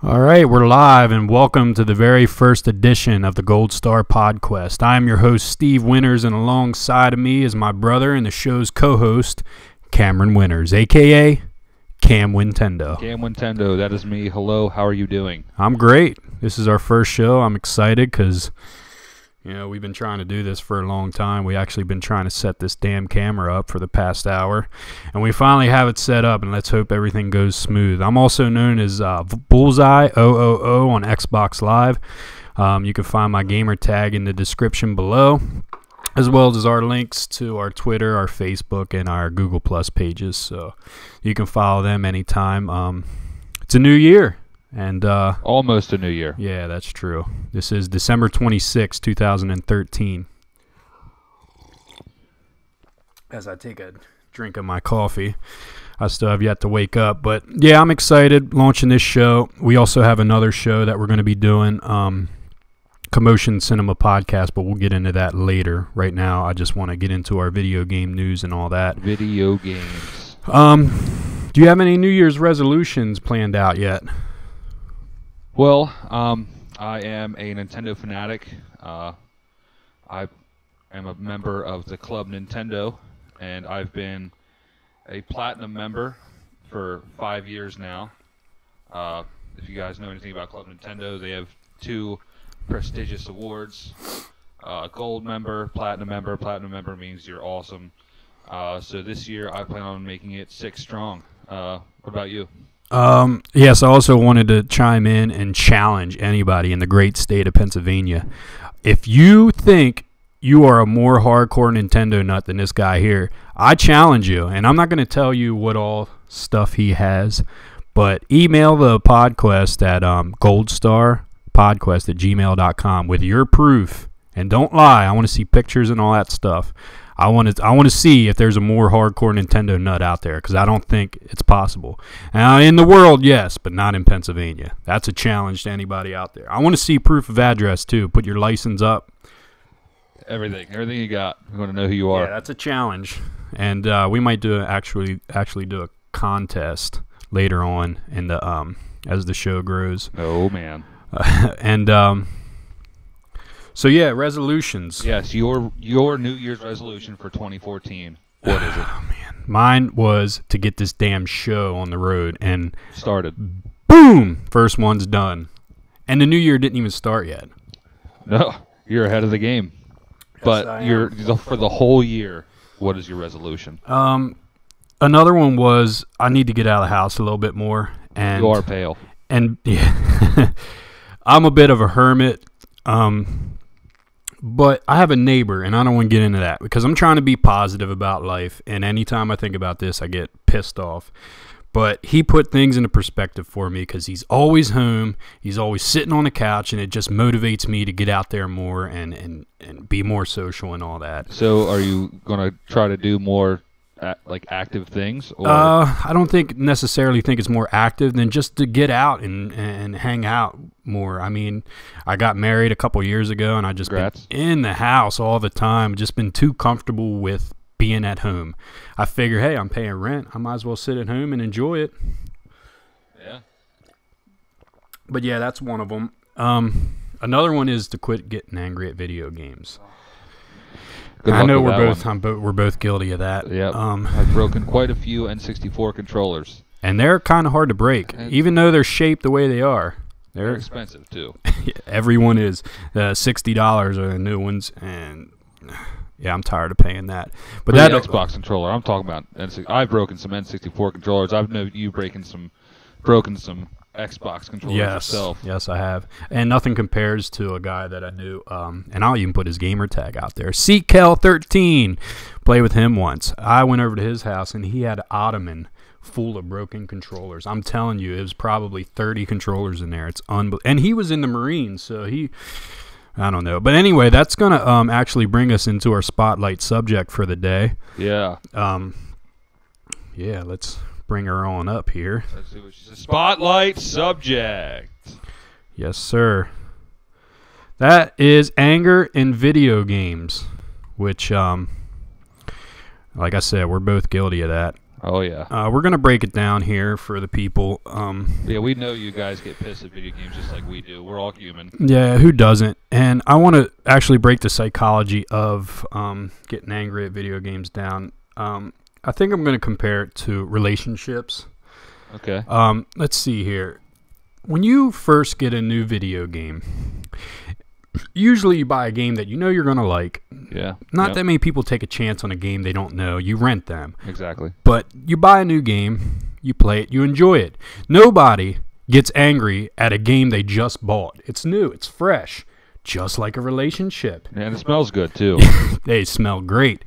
All right, we're live, and welcome to the very first edition of the GoldStar Podquest. I'm your host, Steve Winters, and alongside of me is my brother and the show's co-host, Cameron Winters, a.k.a. Cam Wintendo. Cam Wintendo, that is me. Hello, how are you doing? I'm great. This is our first show. I'm excited because, we've been trying to do this for a long time. We actually been trying to set this damn camera up for the past hour, and we finally have it set up, and let's hope everything goes smooth. I'm also known as Bullseye 000 on Xbox Live. You can find my gamer tag in the description below, as well as our links to our Twitter, our Facebook, and our Google Plus pages, so you can follow them anytime. It's a new year. And almost a new year. Yeah, that's true. This is December 26, 2013. As I take a drink of my coffee, I still have yet to wake up. But yeah, I'm excited launching this show. We also have another show that we're going to be doing, Commotion Cinema Podcast, but we'll get into that later. Right now, I just want to get into our video game news and all that. Video games. Do you have any New Year's resolutions planned out yet? Well, I am a Nintendo fanatic. I am a member of the Club Nintendo, and I've been a platinum member for 5 years now. If you guys know anything about Club Nintendo, they have two prestigious awards. Gold member, platinum member. Platinum member means you're awesome. So this year I plan on making it 6 strong. What about you? Yes, I also wanted to chime in and challenge anybody in the great state of Pennsylvania. If you think you are a more hardcore Nintendo nut than this guy here, I challenge you. And I'm not going to tell you what all stuff he has, but email the podcast at goldstarpodquest@gmail.com with your proof. And don't lie. I want to see pictures and all that stuff. I want to see if there's a more hardcore Nintendo nut out there, because I don't think it's possible. In the world, yes, but not in Pennsylvania. That's a challenge to anybody out there. I want to see proof of address, too. Put your license up. Everything you got. We want to know who you are. Yeah, that's a challenge. And we might actually do a contest later on in the as the show grows. Oh, man. So yeah, resolutions. Yes, your New Year's resolution for 2014. What is it? Oh man, mine was to get this damn show on the road, and started. Boom, first one's done, and the new year didn't even start yet. No, you're ahead of the game. Yes, but for the whole year, what is your resolution? Another one was I need to get out of the house a little bit more. And you are pale. And yeah, I'm a bit of a hermit. But I have a neighbor, and I don't want to get into that because I'm trying to be positive about life, and anytime I think about this, I get pissed off. But he put things into perspective for me because he's always home, he's always sitting on the couch, and it just motivates me to get out there more and be more social and all that. So are you going to try to do more active things? Or? I don't necessarily think it's more active than just to get out and hang out more. I mean, I got married a couple years ago, and I just been in the house all the time. Just been too comfortable with being at home. I figure, hey, I'm paying rent. I might as well sit at home and enjoy it. Yeah. But yeah, that's one of them. Another one is to quit getting angry at video games. I know we're both guilty of that. Yeah, I've broken quite a few N64 controllers, and they're kind of hard to break, even though they're shaped the way they are. They're expensive too. Everyone is $60 are the new ones, and yeah, I'm tired of paying that. But that Xbox controller, I'm talking about. I've broken some N64 controllers. I've known you broken some Xbox controllers Yes, yourself. yes, I have, and nothing compares to a guy that I knew. And I'll even put his gamer tag out there. CKel13. Play with him once. I went over to his house and he had an ottoman full of broken controllers. I'm telling you, it was probably 30 controllers in there. It's and he was in the Marines, so I don't know. But anyway, that's gonna actually bring us into our spotlight subject for the day. Yeah. Yeah, let's bring her on up here. Let's see what she says. Spotlight subject. Yes, sir. That is anger in video games, which, like I said, we're both guilty of that. Oh, yeah. We're going to break it down here for the people. Yeah, we know you guys get pissed at video games just like we do. We're all human. Yeah, who doesn't? And I want to actually break the psychology of getting angry at video games down. I think I'm going to compare it to relationships. Okay. Let's see here. When you first get a new video game, usually you buy a game that you know you're going to like. Yeah. Not that many people take a chance on a game they don't know. You rent them. Exactly. But you buy a new game, you play it, you enjoy it. Nobody gets angry at a game they just bought. It's new, it's fresh, just like a relationship. And it smells good, too. They smell great.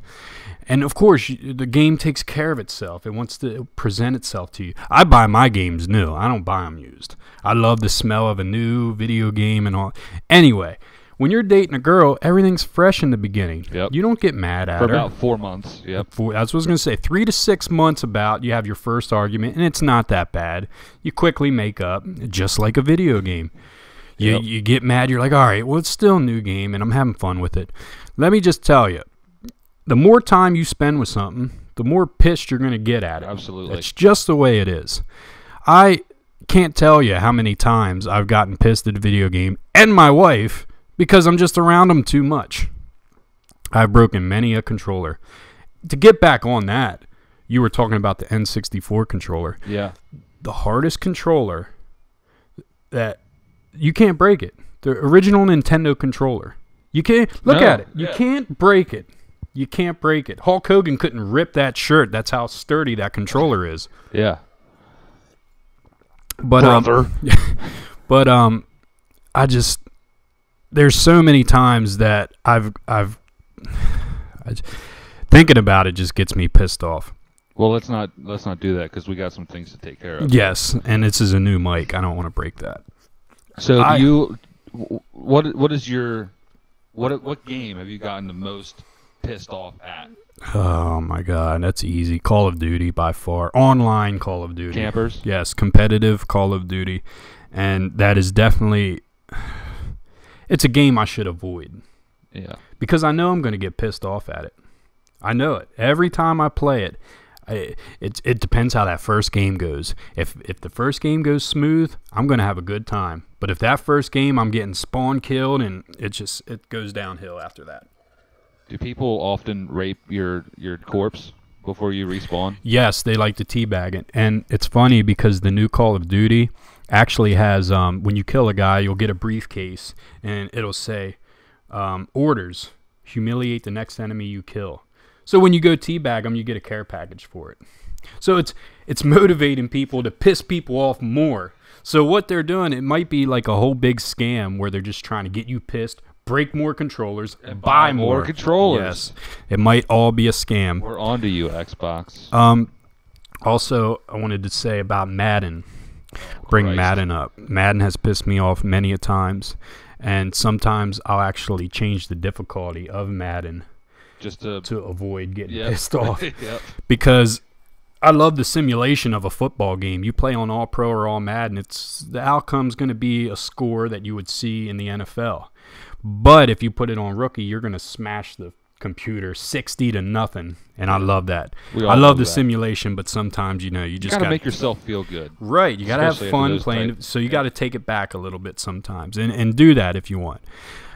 And, of course, the game takes care of itself. It wants to present itself to you. I buy my games new. I don't buy them used. I love the smell of a new video game and all. Anyway, when you're dating a girl, everything's fresh in the beginning. Yep. You don't get mad at her. For about 4 months. Yep. That's what I was going to say. 3 to 6 months about, you have your first argument, and it's not that bad. You quickly make up, just like a video game. You get mad. You're like, all right, well, it's still a new game, and I'm having fun with it. Let me just tell you. The more time you spend with something, the more pissed you're going to get at it. Absolutely. It's just the way it is. I can't tell you how many times I've gotten pissed at a video game and my wife because I'm just around them too much. I've broken many a controller. To get back on that, you were talking about the N64 controller. Yeah. The hardest controller that you can't break it. The original Nintendo controller. You can't look at it. You can't break it. You can't break it. Hulk Hogan couldn't rip that shirt. That's how sturdy that controller is. Yeah. But brother. I just there's so many times that I've thinking about it just gets me pissed off. Well, let's not do that because we got some things to take care of. Yes, and this is a new mic. I don't want to break that. So what is your what game have you gotten the most pissed off at? Oh my God, that's easy. Call of Duty by far. Online Call of Duty. Campers? Yes, competitive Call of Duty. And that is definitely, it's a game I should avoid. Yeah. Because I know I'm going to get pissed off at it. I know it. Every time I play it, it depends how that first game goes. If the first game goes smooth, I'm going to have a good time. But if that first game I'm getting spawn killed and it goes downhill after that. Do people often rape your corpse before you respawn? Yes, they like to teabag it. And it's funny because the new Call of Duty actually has, when you kill a guy, you'll get a briefcase, and it'll say, orders, humiliate the next enemy you kill. So when you go teabag them, you get a care package for it. So it's motivating people to piss people off more. So what they're doing, it might be like a whole big scam where they're just trying to get you pissed, break more controllers, and buy more controllers. Yes, it might all be a scam. We're on to you, Xbox. Also, I wanted to say about Madden. Christ. Madden up. Madden has pissed me off many a times, and sometimes I'll actually change the difficulty of Madden just to avoid getting pissed off. Yep. Because I love the simulation of a football game. You play on All Pro or All Madden, the outcome's going to be a score that you would see in the NFL. But if you put it on rookie, you're going to smash the computer 60-0, and I love that. I love the simulation, but sometimes you just got to make yourself feel good. Right, you got to have fun playing. So you got to take it back a little bit sometimes, and do that if you want.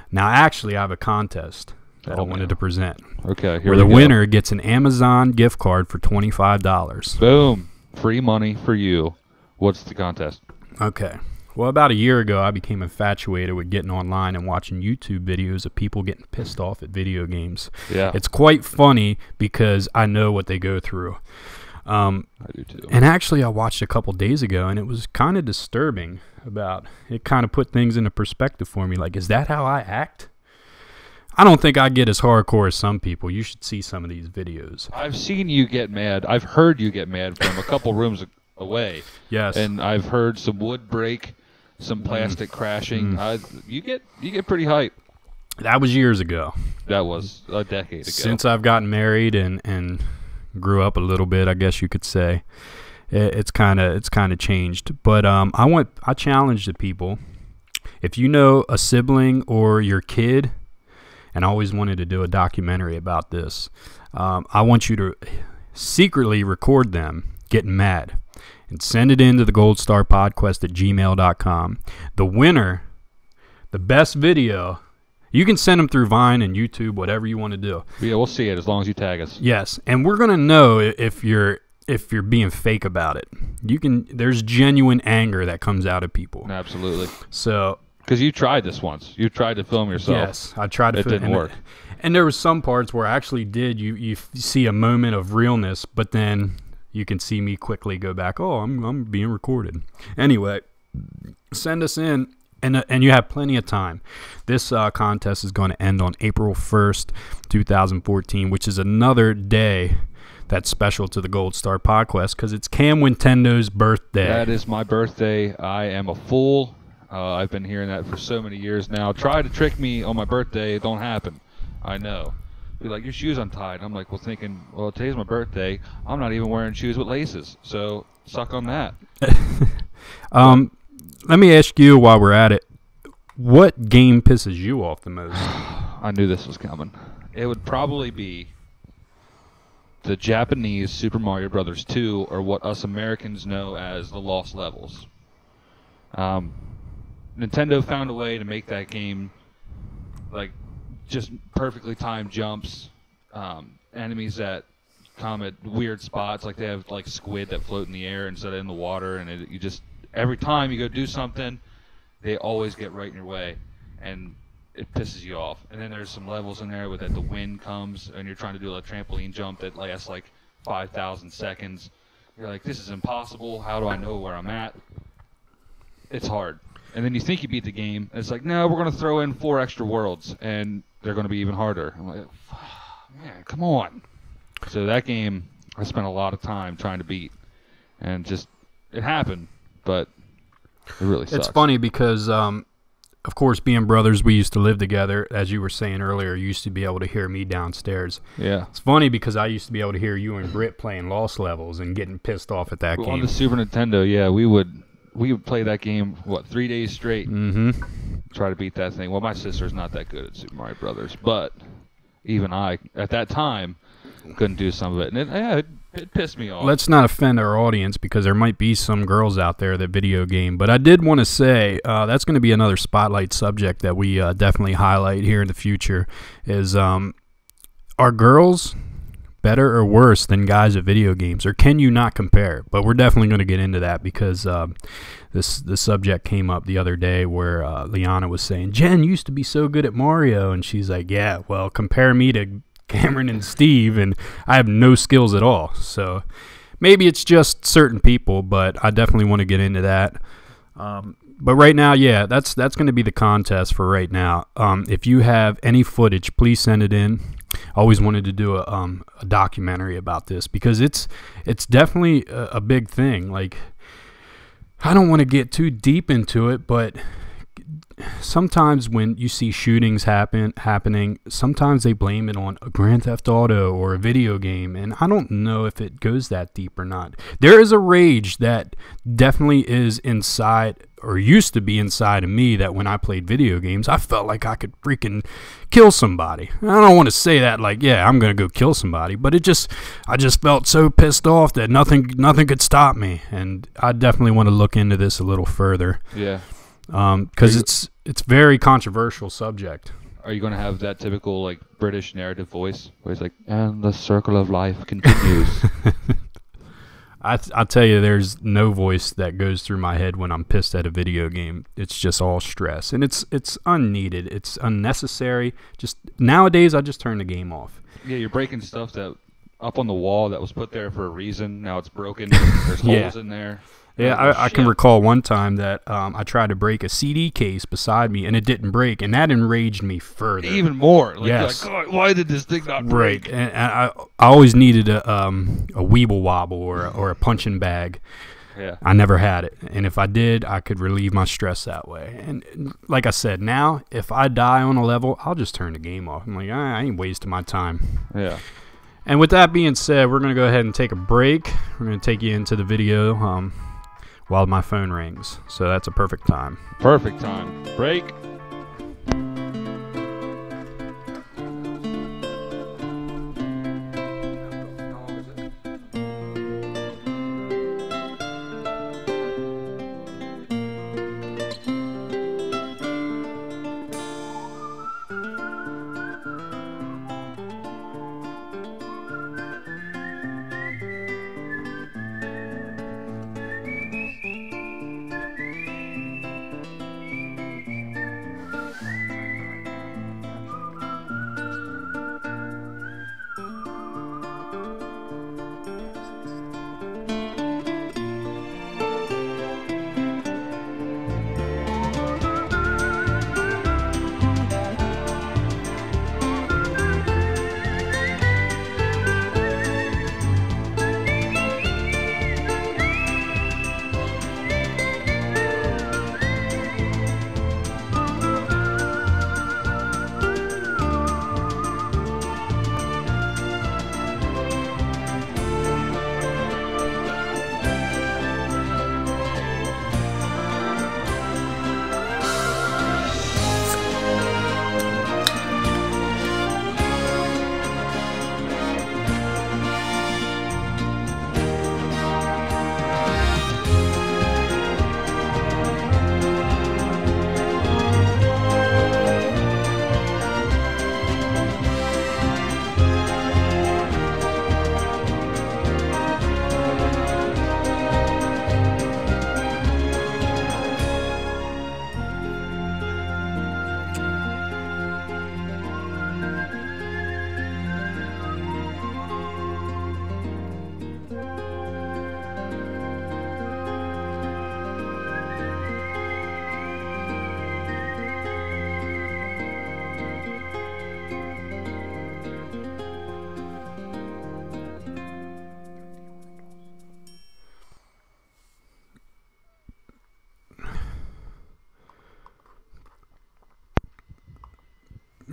Now, actually, I have a contest that I wanted to present. Okay, where the winner gets an Amazon gift card for $25. Boom, free money for you. What's the contest? Okay. Well, about a year ago, I became infatuated with getting online and watching YouTube videos of people getting pissed off at video games. Yeah. It's quite funny because I know what they go through. I do too. And actually, I watched a couple days ago, and it was kind of disturbing. It kind of put things into perspective for me. Like, is that how I act? I don't think I get as hardcore as some people. You should see some of these videos. I've seen you get mad. I've heard you get mad from a couple rooms away. Yes. And I've heard some wood break, some plastic crashing. You get pretty hype. That was years ago. That was a decade ago. Since I've gotten married and grew up a little bit, I guess you could say, it's kind of changed. But I challenge the people. If you know a sibling or your kid, and I always wanted to do a documentary about this, I want you to secretly record them getting mad and send it in to the GoldStar Podquest at gmail.com. The winner, the best video, you can send them through Vine and YouTube, whatever you want to do. Yeah, we'll see it as long as you tag us. Yes, and we're gonna know if you're being fake about it. There's genuine anger that comes out of people. Absolutely. So. Because you tried this once. You tried to film yourself. Yes, I tried to film. It didn't work. And there were some parts where I actually did. You see a moment of realness, but then you can see me quickly go back. Oh, I'm being recorded. Anyway, send us in, and you have plenty of time. This contest is going to end on April 1st, 2014, which is another day that's special to the GoldStar Podquest because it's Cam Wintendo's birthday. That is my birthday. I am a fool. I've been hearing that for so many years now. Try to trick me on my birthday. It don't happen. I know. Be like, your shoes untied. I'm like, well, today's my birthday. I'm not even wearing shoes with laces. So suck on that. Let me ask you while we're at it, what game pisses you off the most? I knew this was coming. It would probably be the Japanese Super Mario Brothers 2, or what us Americans know as the Lost Levels. Nintendo found a way to make that game like just perfectly timed jumps, enemies that come at weird spots, like they have like squid that float in the air instead of in the water, and you just every time you go do something, they always get right in your way, and it pisses you off. And then there's some levels in there that the wind comes, and you're trying to do a trampoline jump that lasts like 5,000 seconds. You're like, this is impossible. How do I know where I'm at? It's hard. And then you think you beat the game, and it's like, no, we're going to throw in 4 extra worlds, and they're going to be even harder. I'm like, man, come on. So that game, I spent a lot of time trying to beat, and just, it happened, but it really sucks. It's funny because, of course, being brothers, we used to live together. As you were saying earlier, you used to be able to hear me downstairs. Yeah. It's funny because I used to be able to hear you and Britt playing Lost Levels and getting pissed off at that game. On the Super Nintendo, yeah, we would play that game, 3 days straight. Mm-hmm. Try to beat that thing. Well, my sister's not that good at Super Mario Brothers, but even I, at that time, couldn't do some of it. And it pissed me off. Let's not offend our audience because there might be some girls out there that video game. But I did want to say that's going to be another spotlight subject that we definitely highlight here in the future is are girls better or worse than guys at video games, or can you not compare? But we're definitely going to get into that because the subject came up the other day where Liana was saying, Jen used to be so good at Mario, and she's like, yeah, well, compare me to Cameron and Steve, and I have no skills at all. So maybe it's just certain people, but I definitely want to get into that. But right now, yeah, that's going to be the contest for right now. If you have any footage, please send it in. I always wanted to do a documentary about this because it's definitely a big thing. Like, I don't want to get too deep into it, but sometimes when you see shootings happening, sometimes they blame it on a Grand Theft Auto or a video game, and I don't know if it goes that deep or not. There is a rage that definitely is inside, or used to be inside of me, that when I played video games, I felt like I could freaking kill somebody. I don't want to say that like, yeah, I'm going to go kill somebody, but I just felt so pissed off that nothing could stop me, and I definitely want to look into this a little further. Yeah. Because it's very controversial subject. Are you going to have that typical like British narrative voice where it's like, and the circle of life continues? I tell you, there's no voice that goes through my head when I'm pissed at a video game. It's just all stress, and it's unneeded. It's unnecessary. Just nowadays, I just turn the game off. Yeah, you're breaking stuff that up on the wall that was put there for a reason. Now it's broken. There's holes in there. Yeah, I can recall one time that I tried to break a CD case beside me, and it didn't break, and that enraged me further. Even more. Like, yes. You're like, God, why did this thing not break? Right, and I always needed a Weeble Wobble or a punching bag. Yeah. I never had it, and if I did, I could relieve my stress that way. And like I said, now, if I die on a level, I'll just turn the game off. I'm like, I ain't wasting my time. Yeah. And with that being said, we're going to go ahead and take a break. We're going to take you into the video while my phone rings. So that's a perfect time. Perfect time. Break.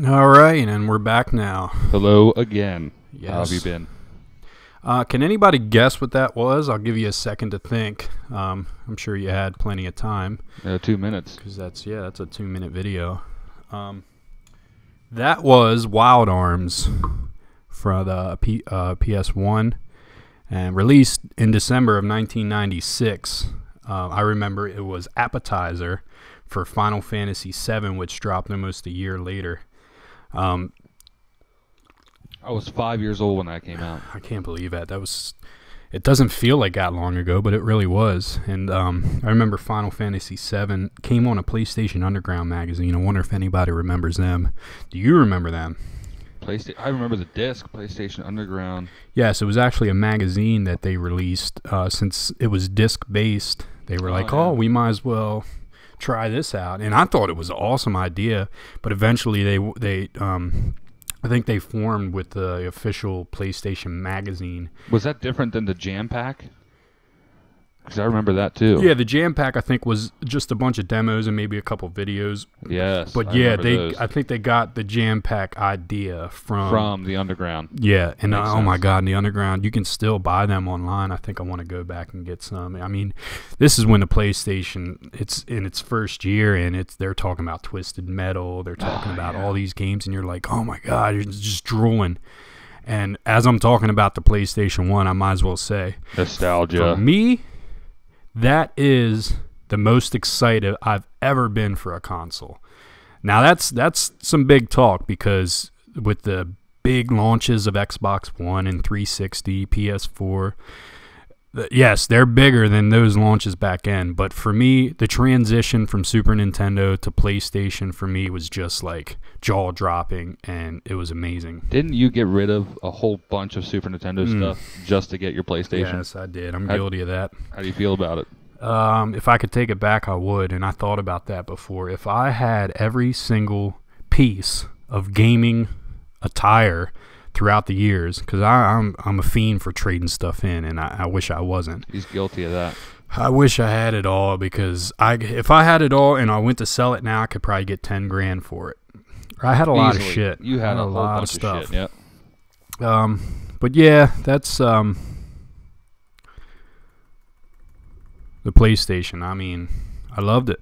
All right, and we're back now. Hello again. Yes. How have you been? Can anybody guess what that was? I'll give you a second to think. I'm sure you had plenty of time. 2 minutes. Because that's a 2-minute video. That was Wild Arms for the PS1 and released in December of 1996. I remember it was Appetizer for Final Fantasy VII, which dropped almost a year later. I was 5 years old when that came out. I can't believe that. It doesn't feel like that long ago, but it really was. And I remember Final Fantasy VII came on a PlayStation Underground magazine. I wonder if anybody remembers them. Do you remember them? I remember the disc, PlayStation Underground. Yes, it was actually a magazine that they released. Since it was disc-based, they were we might as well try this out. And I thought it was an awesome idea, but eventually they I think they formed with the official PlayStation magazine. Was that different than the Jam Pack? Because I remember that too. Yeah, the Jam Pack I think was just a bunch of demos and maybe a couple videos. Yes, but I think they got the Jam Pack idea from the Underground. Yeah, and oh my God, in the Underground, you can still buy them online. I think I want to go back and get some. I mean, this is when the PlayStation it's in its first year, and they're talking about Twisted Metal. They're talking about all these games, and you're like, oh my God, you're just drooling. And as I'm talking about the PlayStation 1, I might as well say nostalgia. For me, that is the most excited I've ever been for a console. Now that's some big talk, because with the big launches of Xbox One and 360, PS4, Yes, they're bigger than those launches back end. But for me, the transition from Super Nintendo to PlayStation for me was just like jaw dropping, and it was amazing. Didn't you get rid of a whole bunch of Super Nintendo stuff just to get your PlayStation? Yes, I did. I'm guilty of that. How do you feel about it? If I could take it back, I would, and I thought about that before. If I had every single piece of gaming attire throughout the years, because I'm a fiend for trading stuff in, and I wish I wasn't. He's guilty of that. I wish I had it all, because if I had it all and I went to sell it now, I could probably get 10 grand for it. I had a lot of shit. You had a whole lot bunch of stuff. Shit, yep. But yeah, that's the PlayStation. I mean, I loved it.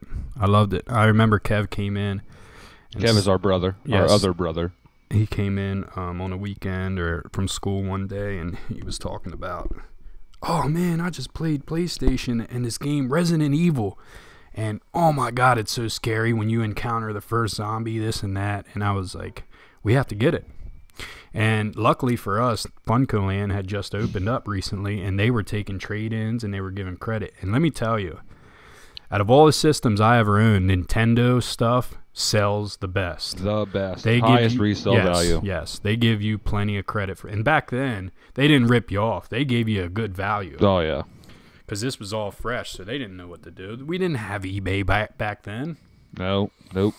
I remember Kev came in. Kev is our brother, yes. Our other brother. He came in on a weekend or from school one day, and he was talking about, oh man, I just played PlayStation and this game Resident Evil, and oh my god, it's so scary when you encounter the first zombie, this and that. And I was like, we have to get it. And luckily for us, Funko Land had just opened up recently, and they were taking trade-ins and they were giving credit. And let me tell you, out of all the systems I ever owned, Nintendo stuff sells the best. The best. They highest give you, resale value. Yes, they give you plenty of credit for. And back then, they didn't rip you off. They gave you a good value. Oh yeah. Because this was all fresh, so they didn't know what to do. We didn't have eBay back then. No, nope.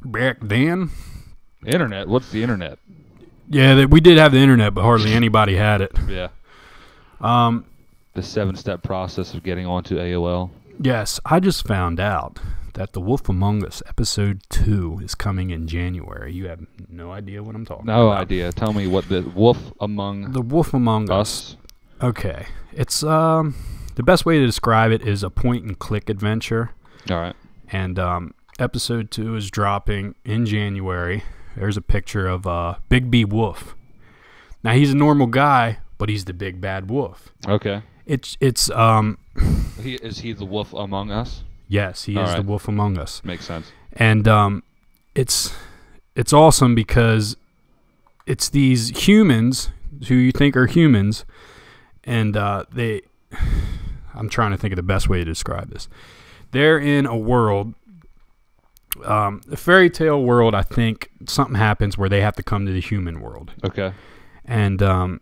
Back then, Internet. What's the internet? yeah, we did have the internet, but hardly anybody had it. Yeah. The 7-step process of getting onto AOL. Yes, I just found out that The Wolf Among Us Episode 2 is coming in January. You have no idea what I'm talking about. No idea. Tell me what the Wolf Among The Wolf Among Us. Okay. It's the best way to describe it is a point-and-click adventure. All right. And Episode 2 is dropping in January. There's a picture of Big B Wolf. Now, he's a normal guy, but he's the big bad wolf. Okay. Is he the wolf among us? Yes, he is the wolf among us. Makes sense. And it's awesome because it's these humans who you think are humans, and I'm trying to think of the best way to describe this. They're in a world, a fairy tale world. I think something happens where they have to come to the human world. Okay. And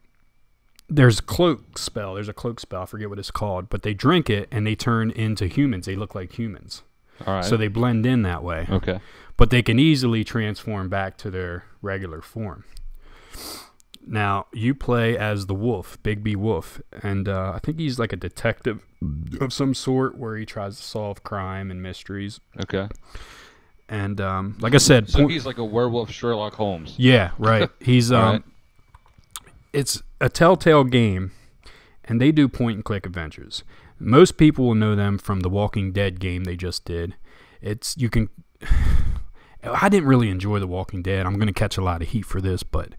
there's a cloak spell. I forget what it's called. But they drink it, and they turn into humans. They look like humans. All right. So they blend in that way. Okay. But they can easily transform back to their regular form. Now, you play as the wolf, Big B Wolf. And I think he's like a detective of some sort where he tries to solve crime and mysteries. Okay. And like I said... So he's like a werewolf Sherlock Holmes. Yeah, right. He's... Right. It's a Telltale game, and they do point-and-click adventures. Most people will know them from the Walking Dead game they just did. I didn't really enjoy The Walking Dead. I'm going to catch a lot of heat for this, but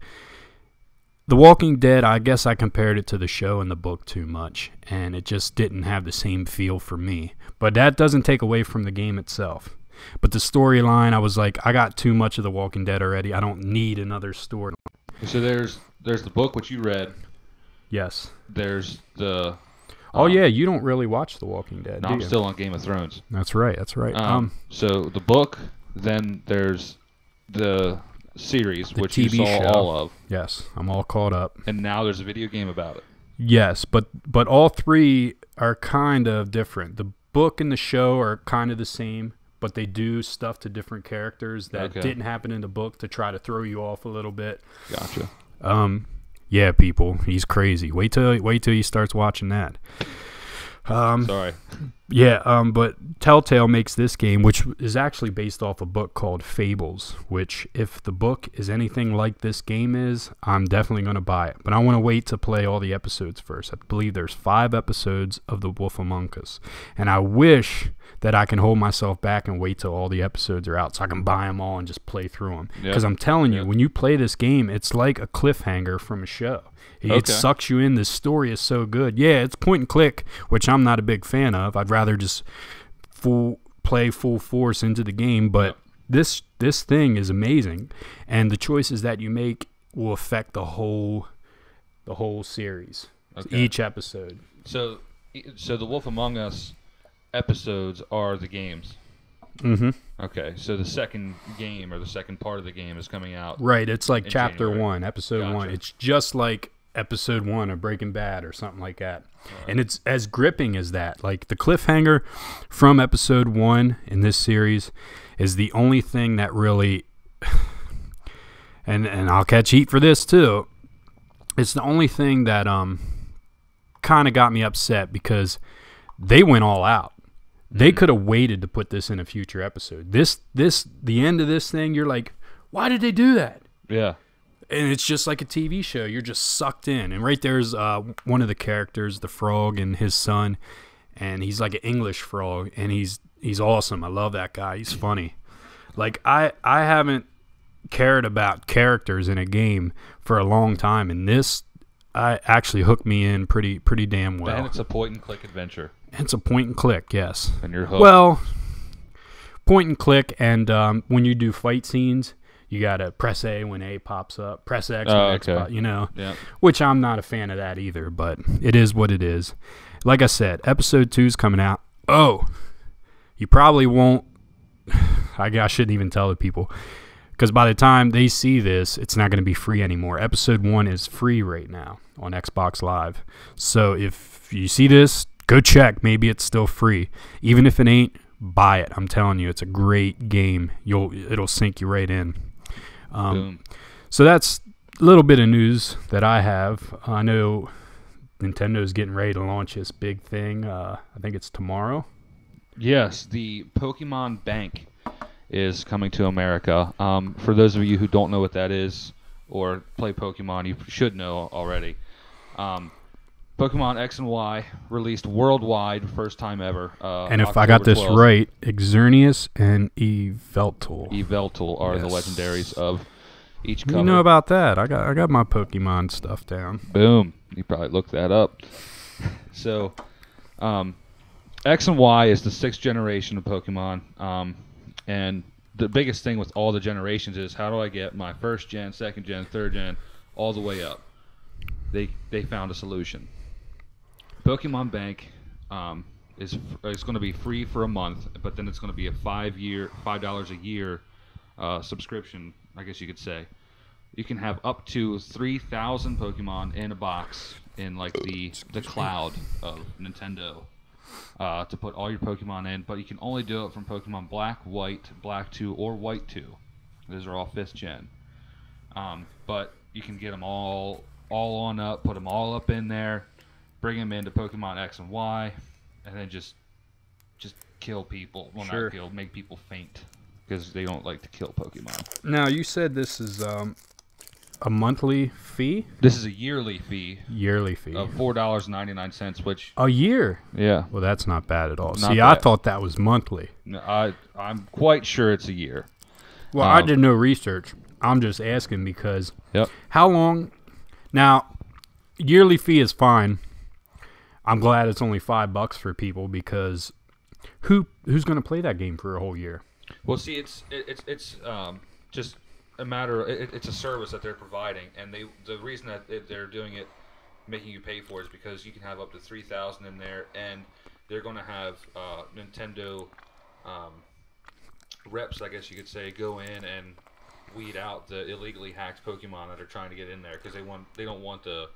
The Walking Dead, I guess I compared it to the show and the book too much, and it just didn't have the same feel for me. But that doesn't take away from the game itself. But the storyline, I was like, I got too much of The Walking Dead already. I don't need another story. So there's the book which you read. Yes. There's the... oh, yeah, you don't really watch The Walking Dead, No, do I'm you? still on Game of Thrones. That's right. So the book, then there's the series, which TV you saw show. all of. Yes, I'm all caught up. And now there's a video game about it. Yes, but all three are kind of different. The book and the show are kind of the same, but they do stuff to different characters that didn't happen in the book to try to throw you off a little bit. Gotcha. Yeah, people, he's crazy. Wait till he starts watching that. Sorry. Yeah, but Telltale makes this game, which is actually based off a book called Fables, which if the book is anything like this game is, I'm definitely going to buy it. But I want to wait to play all the episodes first. I believe there's 5 episodes of The Wolf Among Us. And I wish that I can hold myself back and wait till all the episodes are out so I can buy them all and just play through them. Because I'm telling you, when you play this game, it's like a cliffhanger from a show. It sucks you in. The story is so good. Yeah, it's point and click, which I'm not a big fan of. I'd rather just play full force into the game. But this thing is amazing, and the choices that you make will affect the whole series. Each episode. So the Wolf Among Us episodes are the games. Mm-hmm. Okay, so the second game or the second part of the game is coming out. Right, it's like in chapter January. 1, episode 1. Gotcha. It's just like episode 1 of Breaking Bad or something like that. Right. And it's as gripping as that. Like the cliffhanger from episode 1 in this series is the only thing that really and I'll catch heat for this too. It's the only thing that kind of got me upset because they went all out. They could have waited to put this in a future episode. The end of this thing, you're like, why did they do that? Yeah. And it's just like a TV show. You're just sucked in. And right there's one of the characters, the frog, and his son, and he's like an English frog, and he's awesome. I love that guy. He's funny. Like I haven't cared about characters in a game for a long time, and this actually hooked me in pretty damn well. And it's a point-and-click adventure. It's a point and click, yes. And you're hooked. Well, point and click, and when you do fight scenes, you gotta press A when A pops up, press X when X pops, Yeah. which I'm not a fan of that either, but it is what it is. Like I said, episode 2 is coming out. Oh, you probably won't. I shouldn't even tell the people, because by the time they see this, it's not going to be free anymore. Episode 1 is free right now on Xbox Live. So if you see this, go check. Maybe it's still free. Even if it ain't, buy it. I'm telling you, it's a great game. It'll sink you right in. Boom. So that's a little bit of news that I have. I know Nintendo's getting ready to launch this big thing. I think it's tomorrow. Yes, the Pokemon Bank is coming to America. For those of you who don't know what that is or play Pokemon, you should know already. Pokemon X and Y released worldwide, first time ever. And if I got this 12th. right, Xerneas and Yveltal. Yveltal are the Yes. legendaries of each cover. You know about that? I got my Pokemon stuff down. Boom. You probably looked that up. So, X and Y is the 6th generation of Pokemon. And the biggest thing with all the generations is how do I get my 1st gen, 2nd gen, 3rd gen, all the way up? They found a solution. Pokemon Bank is going to be free for a month, but then it's going to be a $5 a year subscription, I guess you could say. You can have up to 3,000 Pokemon in a box in like the cloud of Nintendo to put all your Pokemon in, but you can only do it from Pokemon Black, White, Black 2, or White 2. Those are all 5th gen. But you can get them all on up, put them all up in there, bring them into Pokemon X and Y, and then just kill people. Well, Sure. not kill, make people faint because they don't like to kill Pokemon. Now, you said this is a monthly fee? This is a yearly fee Yearly fee. of $4.99, which A year? yeah, Well, that's not bad at all. Not See, I bad. thought that was monthly. I'm quite sure it's a year. Well, I did no research. I'm just asking because Yep. how long? Now, yearly fee is fine. I'm glad it's only $5 for people because who's going to play that game for a whole year? Well, see, it's just a matter. It's a service that they're providing, and the reason that they're doing it, making you pay for it, is because you can have up to 3,000 in there, and they're going to have Nintendo reps, I guess you could say, go in and weed out the illegally hacked Pokemon that are trying to get in there because they don't want the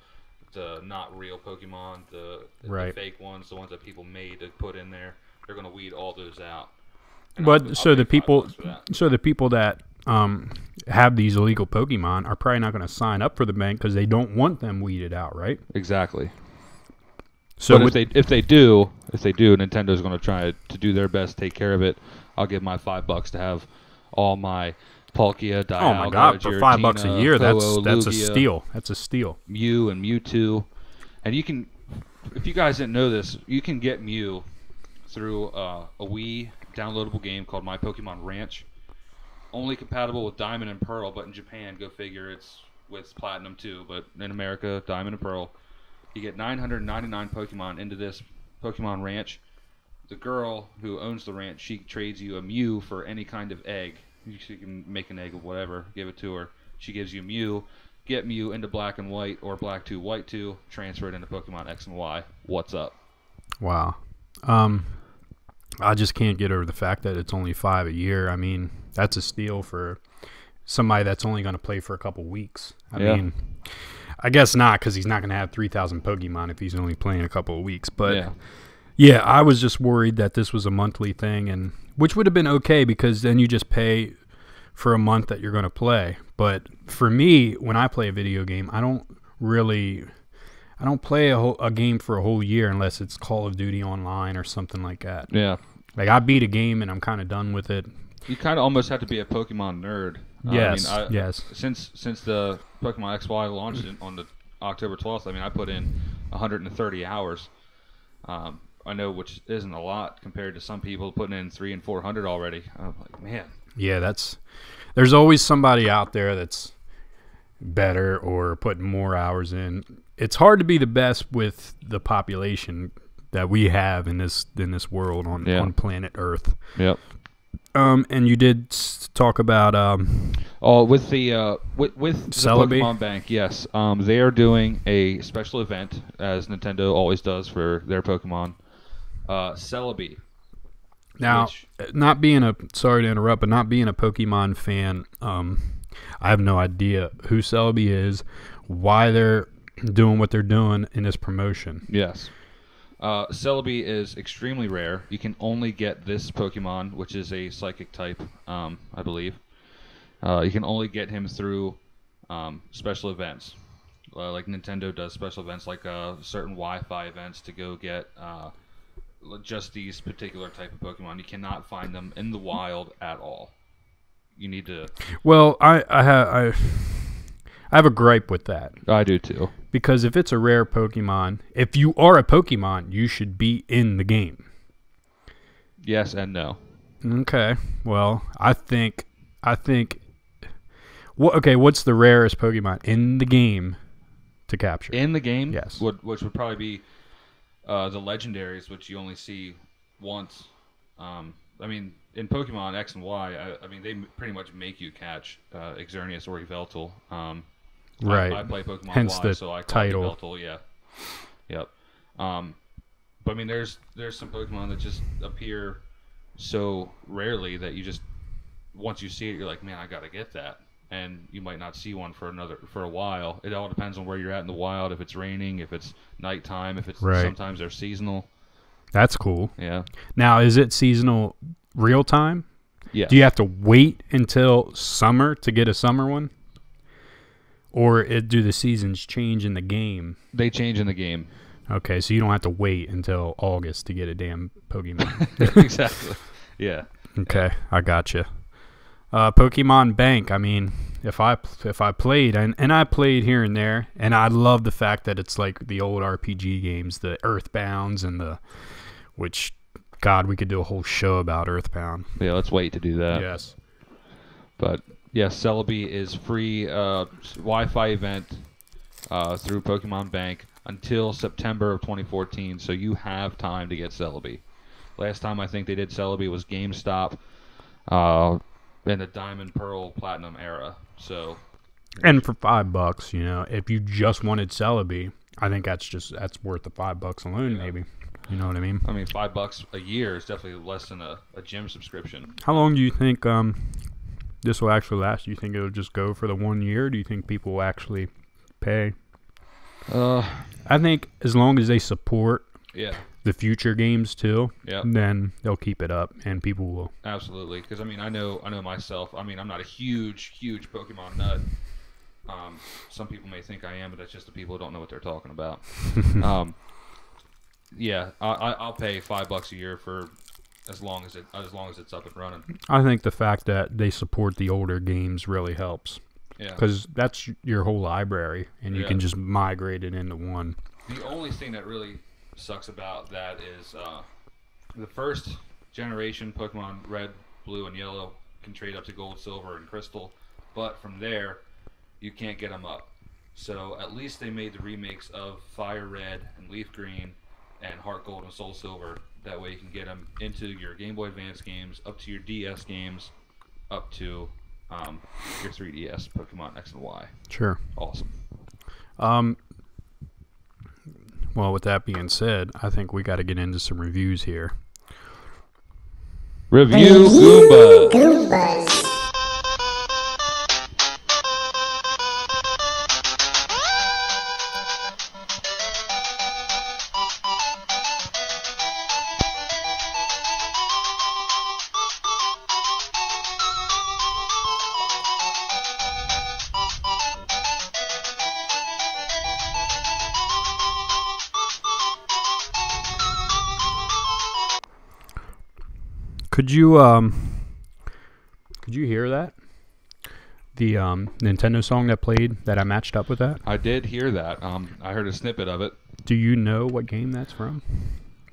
not real Pokemon, the fake ones, the ones that people made to put in there. They're going to weed all those out. And I'll The pay people $5 for that. have these illegal Pokemon are probably not going to sign up for the bank because they don't want them weeded out, right? Exactly. So But if they do, Nintendo's going to try to do their best, take care of it. I'll give my $5 to have all my Palkia, Dialga, oh my God, for $5 a year, that's Ho-Oh, a Lugia, steal. That's a steal. Mew and Mewtwo, and you can, if you guys didn't know this, you can get Mew through a Wii downloadable game called My Pokemon Ranch. Only compatible with Diamond and Pearl, but in Japan, go figure, it's with Platinum too. But in America, Diamond and Pearl. You get 999 Pokemon into this Pokemon Ranch. The girl who owns the ranch, she trades you a Mew for any kind of egg. You can make an egg of whatever, give it to her. She gives you a Mew. get Mew into Black and White or Black 2, White 2, transfer it into Pokemon X and Y. What's up? Wow. I just can't get over the fact that it's only 5 a year. I mean, that's a steal for somebody that's only going to play for a couple weeks. I mean, I guess not, because he's not going to have 3,000 Pokemon if he's only playing a couple of weeks. But yeah, I was just worried that this was a monthly thing, and which would have been okay, because then you just pay for a month that you're going to play. But for me, when I play a video game, I don't play a game for a whole year unless it's Call of Duty Online or something like that. Yeah. Like, I beat a game and I'm kind of done with it. You kind of almost have to be a Pokemon nerd. Yes, yes. Since the Pokemon XY launched on the October 12th, I mean, I put in 130 hours. I know, which isn't a lot compared to some people putting in 300 and 400 already. I'm like, man. Yeah, there's always somebody out there that's better or putting more hours in. It's hard to be the best with the population that we have in this world on planet Earth. Yep. And you did talk about with the Pokemon Bank, yes. They are doing a special event, as Nintendo always does for their Pokemon. Celebi. Now, sorry to interrupt, but not being a Pokemon fan, I have no idea who Celebi is, why they're doing what they're doing in this promotion. Yes. Celebi is extremely rare. You can only get this Pokemon, which is a psychic type, I believe. You can only get him through special events. Like Nintendo does special events, like certain Wi-Fi events to go get just these particular type of Pokemon. You cannot find them in the wild at all. You need to... Well, I have a gripe with that. I do too. Because if it's a rare Pokemon, if you are a Pokemon, you should be in the game. Yes and no. Okay. Well, I think what's the rarest Pokemon in the game to capture? In the game? Yes. Which would probably be the legendaries, which you only see once. I mean, in Pokemon X and Y, I mean, they pretty much make you catch Xerneas or Yveltal. Right. I play Pokemon Hence Y, the so I call title. it Yveltal, yeah. Yep. But I mean, there's some Pokemon that just appear so rarely that you just, once you see it, you're like, man, I gotta get that. And you might not see one for a while. It all depends on where you're at in the wild. If it's raining, if it's nighttime, if it's sometimes they're seasonal. That's cool. Yeah. Now, is it seasonal real time? Yeah. Do you have to wait until summer to get a summer one? Or do the seasons change in the game? They change in the game. Okay, so you don't have to wait until August to get a damn Pokemon. Exactly. Yeah. Okay, I gotcha. Pokemon Bank. I mean, if I played, and I played here and there, and I love the fact that it's like the old RPG games, the Earthbounds and which, God, we could do a whole show about Earthbound. Yeah, let's wait to do that. Yes. But yes, Celebi is free Wi-Fi event through Pokemon Bank until September of 2014, so you have time to get Celebi. Last time I think they did Celebi was GameStop in the Diamond, Pearl, Platinum era. So, and for $5, if you just wanted Celebi, I think that's worth the $5 alone, maybe. You know what I mean? I mean, $5 a year is definitely less than a gym subscription. How long do you think this will actually last? Do you think it'll just go for the 1 year? Do you think people will actually pay? I think as long as they support the future games too, then they'll keep it up and people will. Absolutely, because I mean, I know myself. I mean, I'm not a huge Pokemon nut. Some people may think I am, but that's just the people who don't know what they're talking about. Yeah, I'll pay $5 a year for as long as it's up and running. I think the fact that they support the older games really helps. Yeah, because that's your whole library, and you can just migrate it into one. The only thing that really sucks about that is the first generation Pokemon Red, Blue, and Yellow can trade up to Gold, Silver, and Crystal, but from there you can't get them up. So at least they made the remakes of Fire Red and Leaf Green and Heart Gold and Soul Silver. That way you can get them into your Game Boy Advance games, up to your DS games, up to your 3DS Pokemon X and Y. Sure. Awesome. Well, with that being said, I think we got to get into some reviews here. Review Goombas. Could you hear that? The Nintendo song that played that I matched up with that? I did hear that. I heard a snippet of it. Do you know what game that's from?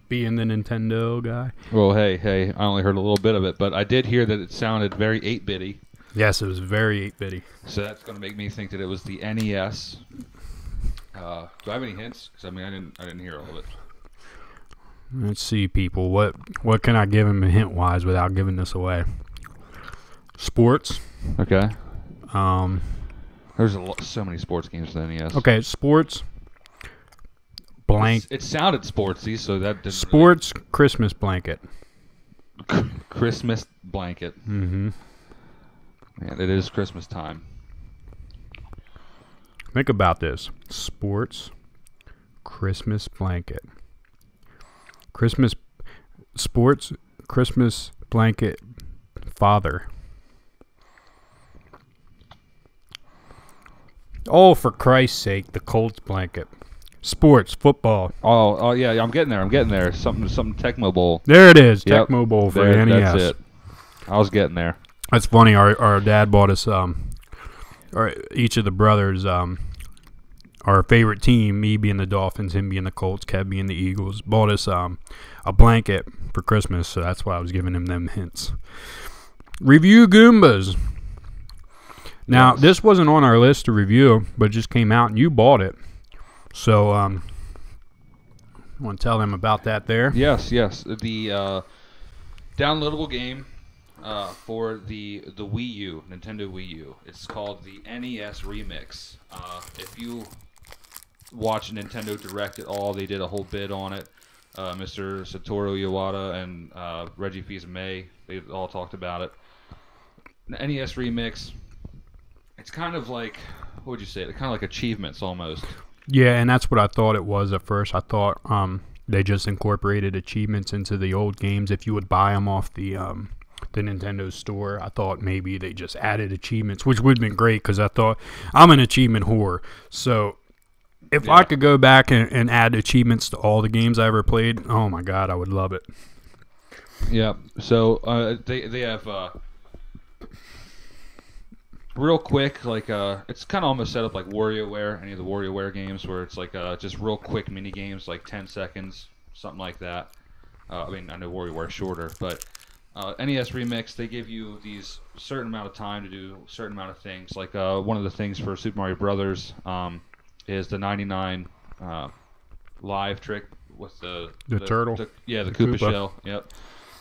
Being the Nintendo guy. Well, hey, I only heard a little bit of it, but I did hear that it sounded very 8-bitty. Yes, it was very 8-bitty. So that's going to make me think that it was the NES. Do I have any hints? Because I didn't hear all of it. Let's see, people. What can I give him hint-wise without giving this away? Sports. Okay. There's so many sports games for the NES. Okay, sports. Blank. It sounded sportsy, so that didn't sports really... Christmas blanket. Christmas blanket. Mm-hmm. Man, it is Christmas time. Think about this. Sports Christmas blanket. Sports Christmas blanket father. Oh, for Christ's sake, the Colts blanket. Sports, football. Oh yeah, I'm getting there. Something Tecmo Bowl. There it is, yep. Tecmo Bowl for NES. That's it. I was getting there. That's funny. Our dad bought us or each of the brothers our favorite team, me being the Dolphins, him being the Colts, Kev being the Eagles, bought us a blanket for Christmas, so that's why I was giving him them hints. Review Goombas. Now, This wasn't on our list to review, but it just came out and you bought it. So, want to tell them about that there? Yes. The downloadable game for the Wii U, Nintendo Wii U. It's called the NES Remix. If you watch Nintendo Direct at all, they did a whole bid on it. Mr. Satoru Iwata and Reggie Fils-Aimé, they all talked about it. The NES Remix, it's kind of like, what would you say? It's kind of like achievements almost. Yeah, and that's what I thought it was at first. I thought they just incorporated achievements into the old games. If you would buy them off the Nintendo store, I thought maybe they just added achievements, which would have been great because I thought I'm an achievement whore. So if I could go back and add achievements to all the games I ever played, oh my God, I would love it. Yeah. So they have real quick, like it's kind of almost set up like WarioWare, any of the WarioWare games, where it's like just real quick mini games, like 10 seconds, something like that. I know WarioWare is shorter, but NES Remix, they give you these certain amount of time to do a certain amount of things. Like one of the things for Super Mario Brothers is the 99 live trick with the turtle. the Koopa shell. Yep.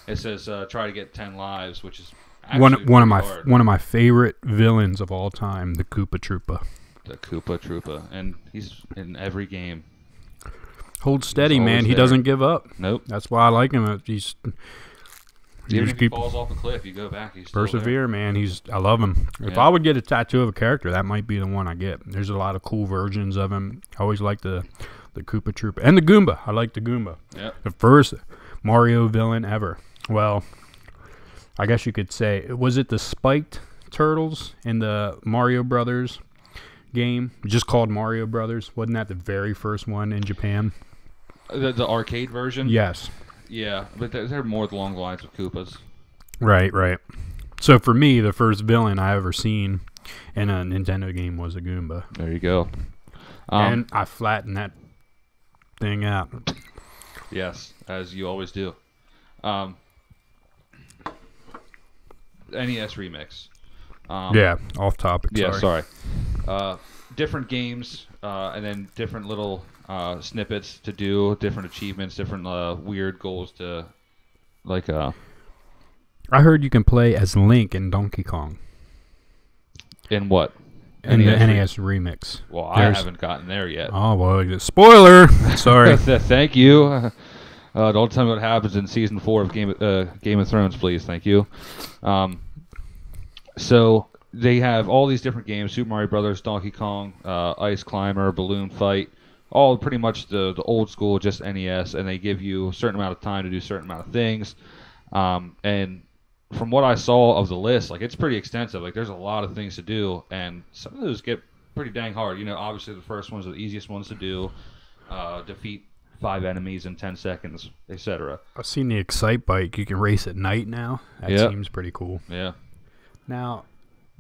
It says try to get 10 lives, which is one of my favorite villains of all time, the Koopa Troopa. The Koopa Troopa, and he's in every game. Hold steady, man. He doesn't give up. Nope. That's why I like him. Even if he falls off a cliff, you go back. He's still persevere, there. Man. I love him. If I would get a tattoo of a character, that might be the one I get. There's a lot of cool versions of him. I always like the Koopa Troopa and the Goomba. I like the Goomba. Yep. The first Mario villain ever. Well, I guess you could say, was it the spiked turtles in the Mario Brothers game? Just called Mario Brothers. Wasn't that the very first one in Japan? The arcade version? Yes. Yeah, but they're more along the lines of Koopas. Right. So for me, the first villain I ever seen in a Nintendo game was a Goomba. There you go. And I flattened that thing out. Yes, as you always do. NES Remix. Off topic. Yeah, sorry. Different games, and then different little snippets to do, different achievements, different weird goals to, like. I heard you can play as Link in Donkey Kong. In what? In the NES remix. Well, I haven't gotten there yet. Oh, well, spoiler! Sorry. Thank you. Don't tell me what happens in Season 4 of Game of Thrones, please. Thank you. So they have all these different games, Super Mario Brothers, Donkey Kong, Ice Climber, Balloon Fight, all pretty much the old school, just NES, and they give you a certain amount of time to do a certain amount of things. And from what I saw of the list, like, it's pretty extensive. Like, there's a lot of things to do, and some of those get pretty dang hard. You know, obviously the first ones are the easiest ones to do. Defeat 5 enemies in 10 seconds, etc. I've seen the Excite Bike. You can race at night now. That seems pretty cool. Yeah. Now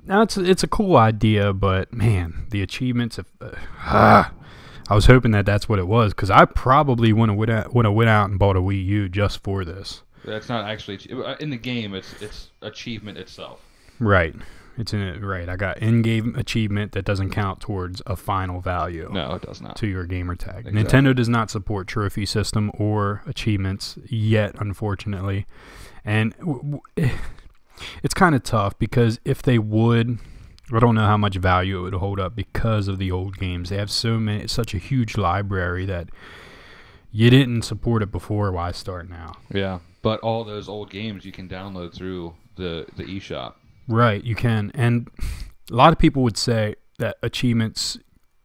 it's a cool idea, but man, the achievements. I was hoping that's what it was, because I probably would have went out and bought a Wii U just for this. That's not actually in the game. It's achievement itself. Right. It's in it. Right. I got in-game achievement that doesn't count towards a final value. No, it does not. To your gamer tag. Exactly. Nintendo does not support trophy system or achievements yet, unfortunately, and it's kind of tough, because if they would, I don't know how much value it would hold up because of the old games. They have such a huge library that you didn't support it before. Why start now? Yeah. But all those old games you can download through the eShop. Right, you can. And a lot of people would say that achievements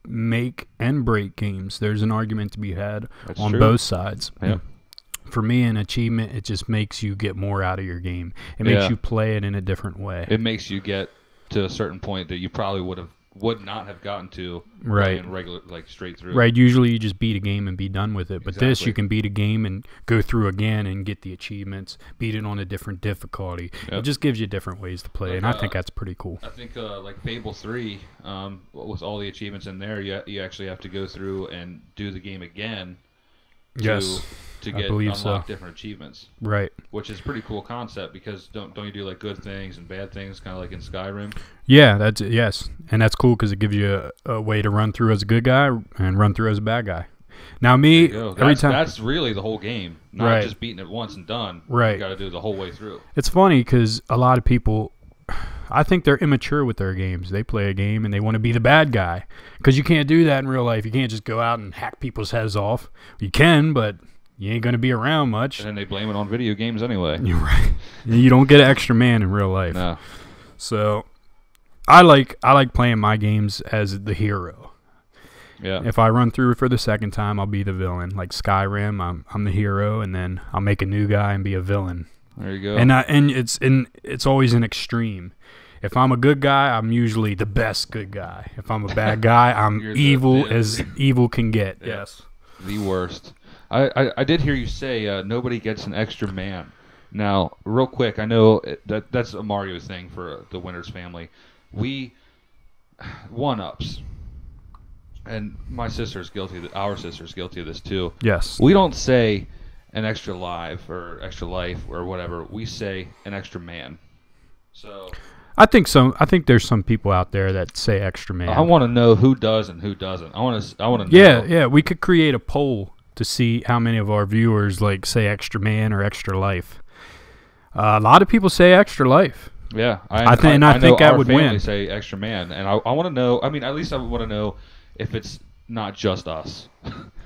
make and break games. There's an argument to be had on both sides. Yeah. For me, an achievement, it just makes you get more out of your game. It makes you play it in a different way. It makes you get to a certain point that you probably would not have gotten to regular, like, straight through. Right. Usually you just beat a game and be done with it. But this, you can beat a game and go through again and get the achievements, beat it on a different difficulty. It just gives you different ways to play, and I think that's pretty cool. I think like Fable 3, with all the achievements in there, you actually have to go through and do the game again to get unlock different achievements. Right. Which is a pretty cool concept, because don't you do, like, good things and bad things, kind of like in Skyrim? Yeah, yes. And that's cool, because it gives you a way to run through as a good guy and run through as a bad guy. Now, me, every time... That's really the whole game, not just beating it once and done. Right. You got to do it the whole way through. It's funny, because a lot of people... I think they're immature with their games. They play a game and they want to be the bad guy, because you can't do that in real life. You can't just go out and hack people's heads off. You can, but you ain't going to be around much. And then they blame it on video games anyway. You're right. You don't get an extra man in real life. No. So I like playing my games as the hero. Yeah. If I run through it for the second time, I'll be the villain. Like Skyrim, I'm the hero, and then I'll make a new guy and be a villain. There you go. And it's always an extreme. If I'm a good guy, I'm usually the best good guy. If I'm a bad guy, I'm evil as evil can get. Yeah. Yes. The worst. I did hear you say nobody gets an extra man. Now, real quick, I know that's a Mario thing for the Winters family. We one-ups. And my sister's guilty. Our sister's guilty of this too. Yes. We don't say an extra life or whatever. We say an extra man. So I think there's some people out there that say extra man. I want to know who does and who doesn't. I want to know. Yeah. We could create a poll to see how many of our viewers say extra man or extra life. A lot of people say extra life. Yeah, I think that would win. Say extra man, and I want to know. I mean, at least I want to know if it's not just us.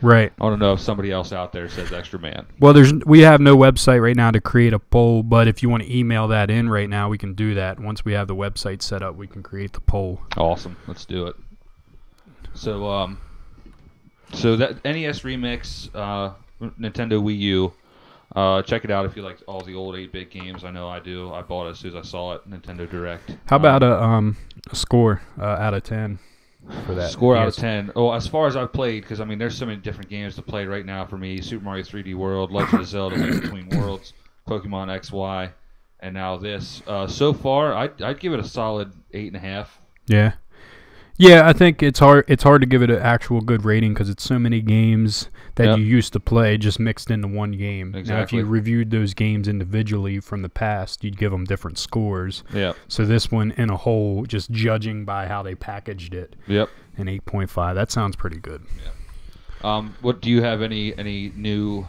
Right. I want to know if somebody else out there says extra man. Well, we have no website right now to create a poll, but if you want to email that in right now, we can do that. Once we have the website set up, we can create the poll. Awesome. Let's do it. So that NES Remix, Nintendo Wii U, check it out if you like all the old 8-bit games. I know I do. I bought it as soon as I saw it, Nintendo Direct. How about a score out of 10? For that. Score out of 10. Oh, as far as I've played, because I mean, there's so many different games to play right now for me. Super Mario 3D World, Legend of Zelda: Link Between Worlds, Pokemon XY, and now this. So far, I'd give it a solid 8.5. Yeah. Yeah, I think it's hard to give it an actual good rating because it's so many games that you used to play just mixed into one game. Exactly. Now, if you reviewed those games individually from the past, you'd give them different scores. Yeah. So this one in a whole, just judging by how they packaged it, an 8.5. That sounds pretty good. Yeah. What do you have any new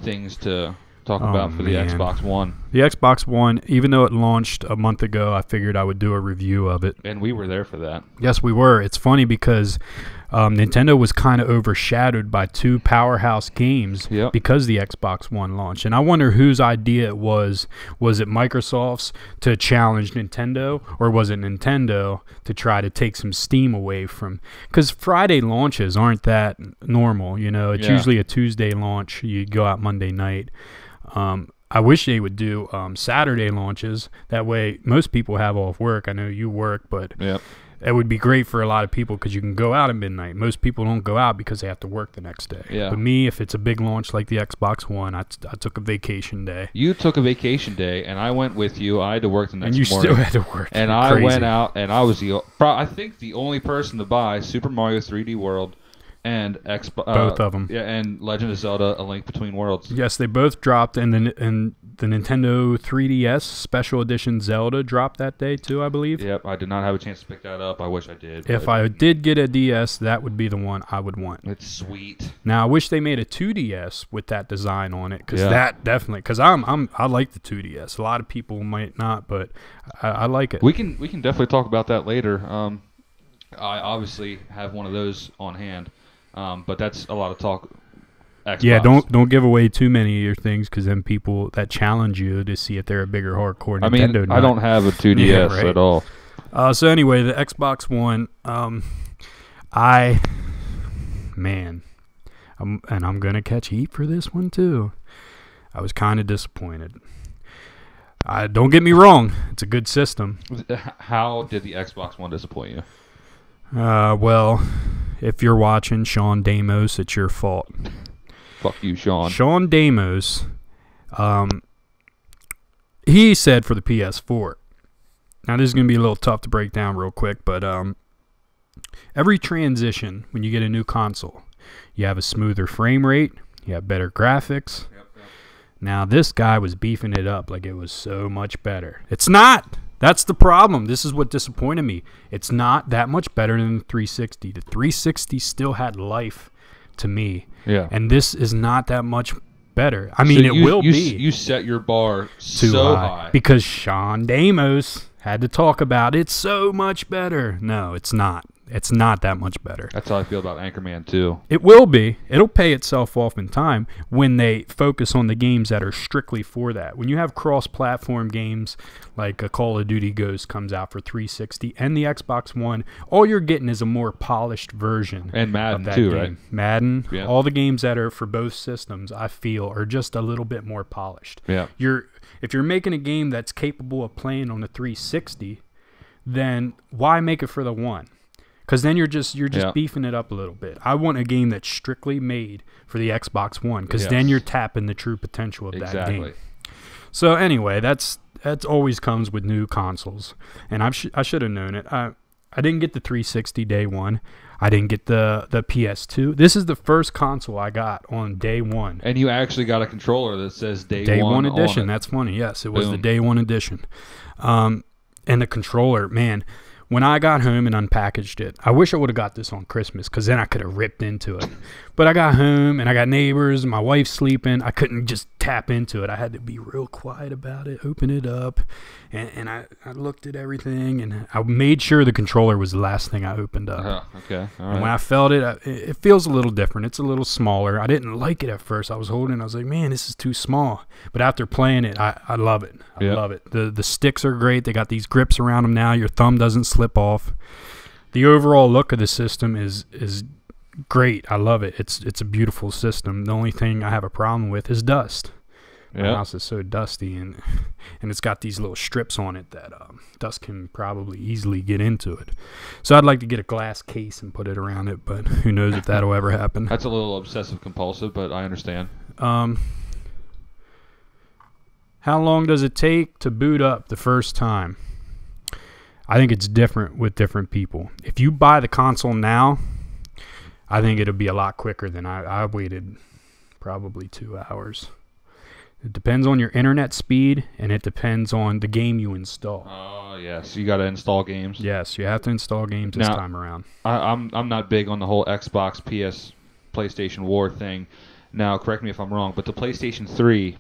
things to talk about for the Xbox One. The Xbox One, even though it launched a month ago, I figured I would do a review of it. And we were there for that. Yes, we were. It's funny because Nintendo was kind of overshadowed by two powerhouse games because the Xbox One launched. And I wonder whose idea it was. Was it Microsoft's to challenge Nintendo, or was it Nintendo to try to take some steam away from... Because Friday launches aren't that normal, you know. It's usually a Tuesday launch. You go out Monday night. I wish they would do Saturday launches. That way most people have off work. I know you work, but... It would be great for a lot of people because you can go out at midnight. Most people don't go out because they have to work the next day. But me, if it's a big launch like the Xbox One, I took a vacation day. You took a vacation day, and I went with you. I had to work the next morning. And you still had to work. And I went out, and I was I think the only person to buy Super Mario 3D World and Xbox. Both of them. Yeah, and Legend of Zelda: A Link Between Worlds. Yes, they both dropped, and the Nintendo 3DS Special Edition Zelda dropped that day too, I believe. Yep, I did not have a chance to pick that up. I wish I did. If I did get a DS, that would be the one I would want. It's sweet. Now I wish they made a 2DS with that design on it, because that definitely, because I like the 2DS. A lot of people might not, but I like it. We can definitely talk about that later. I obviously have one of those on hand, but that's a lot of talk. Xbox. Yeah, don't give away too many of your things, because then people that challenge you to see if they're a bigger hardcore Nintendo. I don't have a 2DS at all. So anyway, the Xbox One, I'm gonna catch heat for this one too. I was kind of disappointed. Don't get me wrong, it's a good system. How did the Xbox One disappoint you? Well, if you're watching, Sean Damos, it's your fault. Fuck you, Sean. Sean Damos, he said for the PS4. Now, this is going to be a little tough to break down real quick, but every transition, when you get a new console, you have a smoother frame rate, you have better graphics. Now, this guy was beefing it up like it was so much better. It's not. That's the problem. This is what disappointed me. It's not that much better than the 360. The 360 still had life to me. Yeah. And this is not that much better. I mean, it will be. You set your bar so high. Because Sean Damos had to talk about it's so much better. No, it's not. It's not that much better. That's how I feel about Anchorman 2. It will be. It'll pay itself off in time when they focus on the games that are strictly for that. When you have cross-platform games like a Call of Duty Ghost comes out for 360 and the Xbox One, all you're getting is a more polished version. And Madden of that too, game. right? Madden, all the games that are for both systems, I feel, are just a little bit more polished. Yeah. If you're making a game that's capable of playing on the 360, then why make it for the One? Because then you're just beefing it up a little bit. I want a game that's strictly made for the Xbox One, because then you're tapping the true potential of that game. So anyway, that's always comes with new consoles, and I should have known it. I didn't get the 360 day one. I didn't get the PS2. This is the first console I got on day one. And you actually got a controller that says day one edition. On That's funny. Yes, it was the day one edition. And the controller, man. When I got home and unpackaged it, I wish I would have got this on Christmas, because then I could have ripped into it. But I got home and I got neighbors, my wife's sleeping. I couldn't just tap into it. I had to be real quiet about it, open it up, and I looked at everything, and I made sure the controller was the last thing I opened up. Okay, all right. And when I felt it, it feels a little different. It's a little smaller. I didn't like it at first. I was holding it. I was like, man, this is too small. But after playing it, I love it. I love it. The sticks are great. They got these grips around them now. Your thumb doesn't slip off. The overall look of the system is great. I love it. It's a beautiful system. The only thing I have a problem with is dust. My house is so dusty, and it's got these little strips on it that dust can probably easily get into it. So I'd like to get a glass case and put it around it, but who knows if that'll ever happen. That's a little obsessive compulsive, but I understand. How long does it take to boot up the first time? I think it's different with different people. If you buy the console now, I think it'll be a lot quicker than I waited probably 2 hours. It depends on your internet speed, and it depends on the game you install. Oh, yes. You got to install games. Yes, you have to install games this time around. I'm not big on the whole Xbox, PS, PlayStation war thing. Now, correct me if I'm wrong, but the PlayStation 3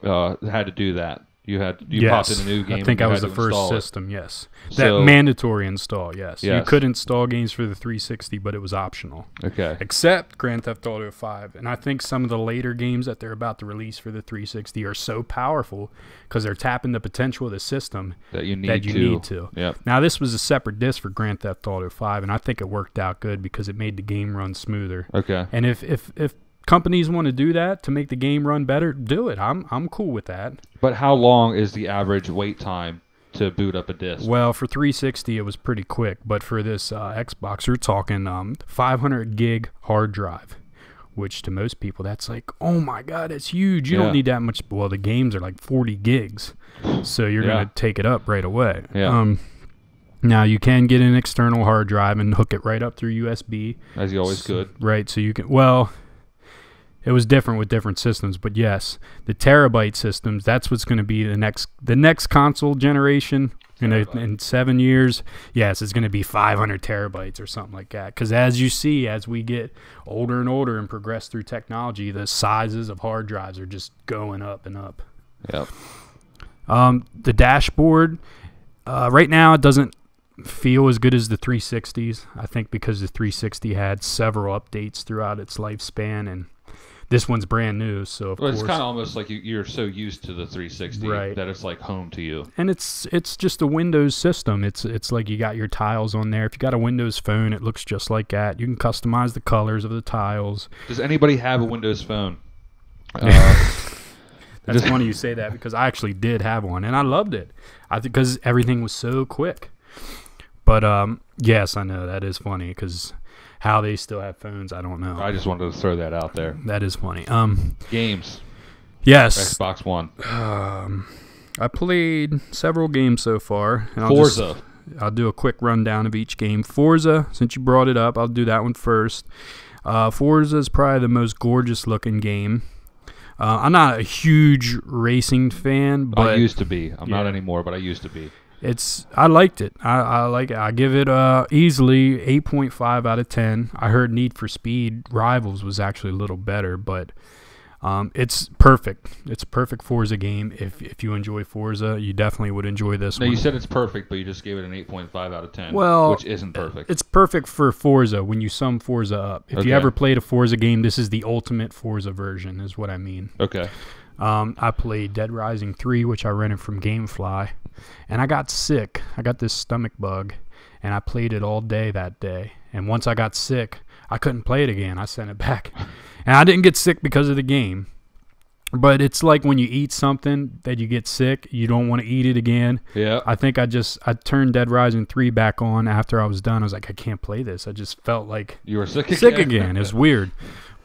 had to do that. You Yes. popped in a new game. I think and I you was had the to first install it. system, yes. That So- mandatory install, yes. You Yes. could install games for the 360, but it was optional. Okay. Except Grand Theft Auto 5. And I think some of the later games that they're about to release for the 360 are so powerful because they're tapping the potential of the system That you need that you to. need to. Yep. Now, this was a separate disc for Grand Theft Auto 5, and I think it worked out good because it made the game run smoother. Okay. And if companies want to do that to make the game run better, do it. I'm cool with that. But how long is the average wait time to boot up a disc? Well, for 360, it was pretty quick, but for this Xbox, you're talking 500 gig hard drive, which to most people, that's like, oh my God, it's huge. You Yeah. don't need that much. Well, the games are like 40 gigs, so you're Yeah. going to take it up right away. Yeah. Now, you can get an external hard drive and hook it right up through USB. As you always could. Right, so you can, well, it was different with different systems, but yes, the terabyte systems, that's what's going to be the next console generation in 7 years. Yes, it's going to be 500 terabytes or something like that. Because as you see, as we get older and older and progress through technology, the sizes of hard drives are just going up and up. Yep. The dashboard, right now it doesn't feel as good as the 360s. I think because the 360 had several updates throughout its lifespan, and this one's brand new, so of Well, course. it's kind of almost like you're so used to the 360 Right. that it's like home to you. And it's just a Windows system. It's like you got your tiles on there. If you got a Windows phone, it looks just like that. You can customize the colors of the tiles. Does anybody have a Windows phone? That's funny you say that because I actually did have one, and I loved it. I think because everything was so quick. But yes, I know that is funny because how they still have phones, I don't know. I just wanted to throw that out there. That is funny. Games. Yes. Xbox One. I played several games so far. And Forza. I'll do a quick rundown of each game. Forza, since you brought it up, I'll do that one first. Forza is probably the most gorgeous looking game. I'm not a huge racing fan, but I used to be. I'm not Yeah. anymore, but I used to be. I liked it. I like it. I give it easily 8.5 out of 10. I heard Need for Speed Rivals was actually a little better, but it's perfect. It's a perfect Forza game. If you enjoy Forza, you definitely would enjoy this No, one. you said it's perfect, but you just gave it an 8.5 out of 10, Well, which isn't perfect. It's perfect for Forza when you sum Forza up. If you Okay. ever played a Forza game, this is the ultimate Forza version, is what I mean. Okay. I played Dead Rising 3, which I rented from GameFly, and I got sick. I got this stomach bug, and I played it all day that day. And once I got sick, I couldn't play it again. I sent it back. And I didn't get sick because of the game. But it's like when you eat something that you get sick, you don't want to eat it again. Yeah. I think I turned Dead Rising 3 back on after I was done. I was like, I can't play this. I just felt like You were sick again. sick again. It's weird.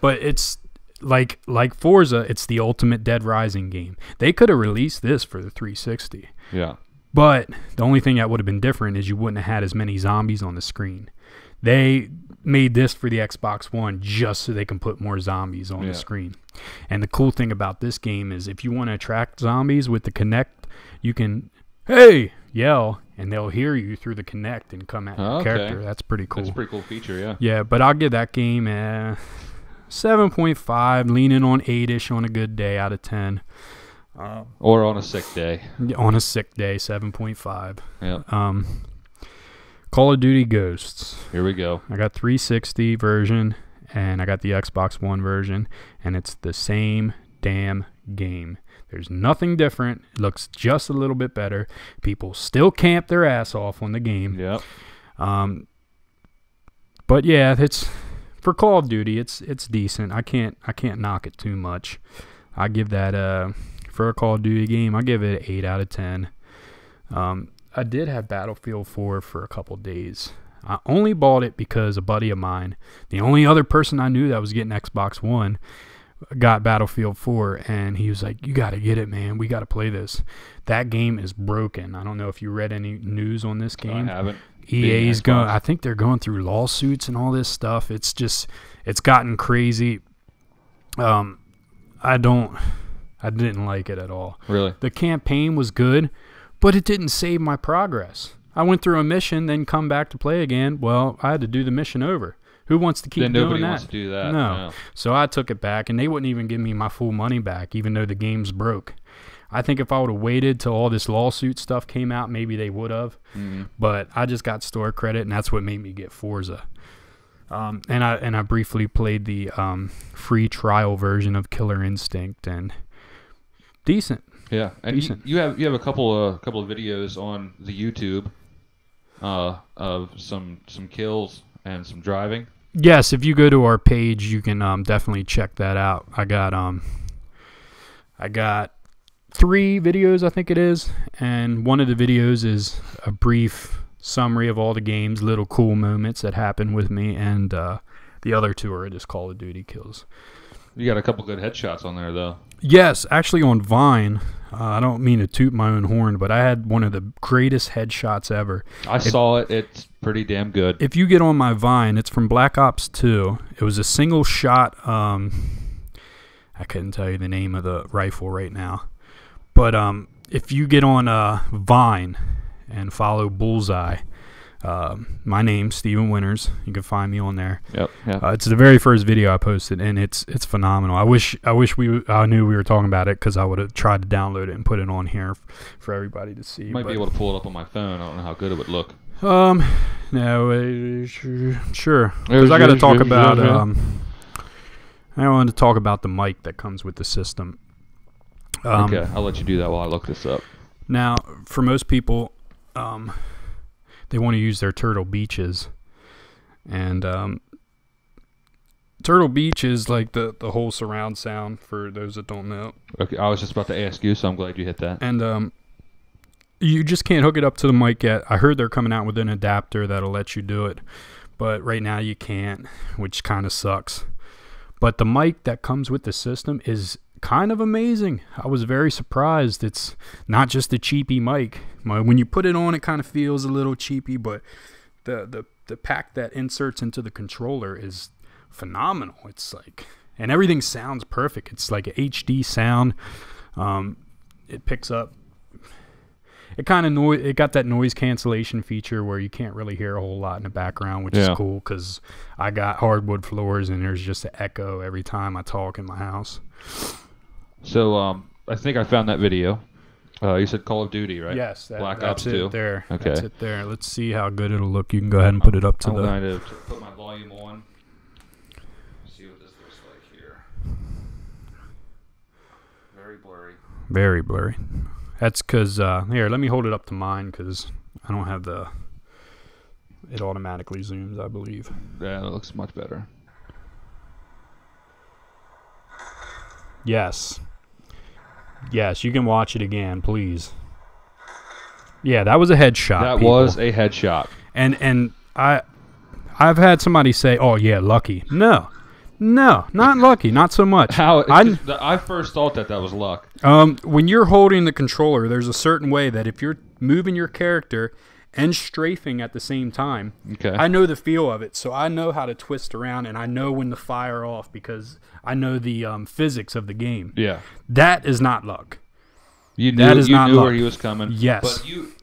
But it's like Forza, it's the ultimate Dead Rising game. They could have released this for the 360. Yeah. But the only thing that would have been different is you wouldn't have had as many zombies on the screen. They made this for the Xbox One just so they can put more zombies on the screen. And the cool thing about this game is if you want to attract zombies with the Kinect, you can, hey, yell, and they'll hear you through the Kinect and come at your character. That's pretty cool. That's a pretty cool feature, yeah. Yeah, but I'll give that game 7.5, leaning on 8-ish on a good day out of 10. Or on a sick day. On a sick day, 7.5. Yeah. Call of Duty Ghosts. Here we go. I got 360 version, and I got the Xbox One version, and it's the same damn game. There's nothing different. It looks just a little bit better. People still camp their ass off on the game. Yep. But yeah, it's for Call of Duty. It's decent. I can't knock it too much. I give that for a Call of Duty game, I give it an 8 out of 10. I did have Battlefield 4 for a couple days. I only bought it because a buddy of mine, the only other person I knew that was getting Xbox One, got Battlefield 4, and he was like, you got to get it, man. We got to play this. That game is broken. I don't know if you read any news on this game. I haven't. EA's going, I think they're going through lawsuits and all this stuff. It's gotten crazy. I didn't like it at all. Really? The campaign was good, but it didn't save my progress. I went through a mission, then come back to play again. Well, I had to do the mission over. Who wants to keep Then doing nobody that? wants to do that. No. So I took it back, and they wouldn't even give me my full money back, even though the game's broke. I think if I would have waited till all this lawsuit stuff came out, maybe they would have. But I just got store credit, and that's what made me get Forza. And I briefly played the free trial version of Killer Instinct, and decent. Yeah, and decent. You have a couple of videos on the YouTube of some kills and some driving. Yes, if you go to our page, you can definitely check that out. I got 3 videos, I think it is, and one of the videos is a brief summary of all the games, little cool moments that happened with me, and the other 2 are just Call of Duty kills. You got a couple good headshots on there, though. Yes, actually on Vine. I don't mean to toot my own horn, but I had one of the greatest headshots ever. I saw it. It's pretty damn good. If you get on my Vine, it's from Black Ops 2. It was a single shot. I couldn't tell you the name of the rifle right now. But if you get on Vine and follow Bullseye, my name's Steven Winters. You can find me on there. Yep. It's the very first video I posted, and it's phenomenal. I wish I knew we were talking about it, because I would have tried to download it and put it on here for everybody to see. Might be able to pull it up on my phone. I don't know how good it would look. No, sure. Because I got to talk about. I wanted to talk about the mic that comes with the system. Okay, I'll let you do that while I look this up. Now, for most people, they want to use their Turtle Beaches, and Turtle Beach is like the whole surround sound, for those that don't know. Okay, I was just about to ask you, so I'm glad you hit that. And you just can't hook it up to the mic yet. I heard they're coming out with an adapter that'll let you do it, but right now you can't, which kind of sucks. But the mic that comes with the system is kind of amazing. I was very surprised. It's not just a cheapy mic. When you put it on, it kind of feels a little cheapy, but the pack that inserts into the controller is phenomenal. It's like, and everything sounds perfect. It's like an HD sound. It picks up. It got that noise cancellation feature where you can't really hear a whole lot in the background, which is cool, because I got hardwood floors and there's just an echo every time I talk in my house. So I think I found that video. You said Call of Duty, right? Yes, Black Ops 2. There. Okay. That's it there. Let's see how good it'll look. You can go ahead and put it up to I'm going to put my volume on. See what this looks like here. Very blurry. Very blurry. That's because, here, let me hold it up to mine, because I don't have it automatically zooms, I believe. Yeah, that looks much better. Yes. Yes, you can watch it again, please. Yeah, that was a headshot. That was a headshot. And I've had somebody say, "Oh yeah, lucky." No, not lucky. Not so much. I first thought that was luck. When you're holding the controller, there's a certain way that if you're moving your character and strafing at the same time, I know the feel of it, so I know how to twist around, and I know when to fire off, because I know the physics of the game. Yeah, that is not luck. You knew where he was coming. Yes, but you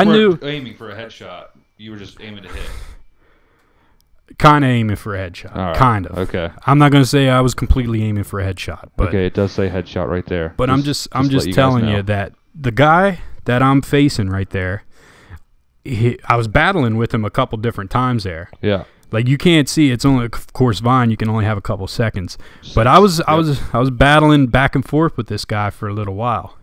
knew aiming for a headshot. You were just aiming to hit. Kind of aiming for a headshot. Right. Kind of. Okay. I'm not going to say I was completely aiming for a headshot. But, okay, it does say headshot right there. But I'm just telling you that the guy that I'm facing right there, I was battling with him a couple different times there. Yeah. Like, you can't see, it's only, of course, Vine, you can only have a couple seconds. But I was battling back and forth with this guy for a little while.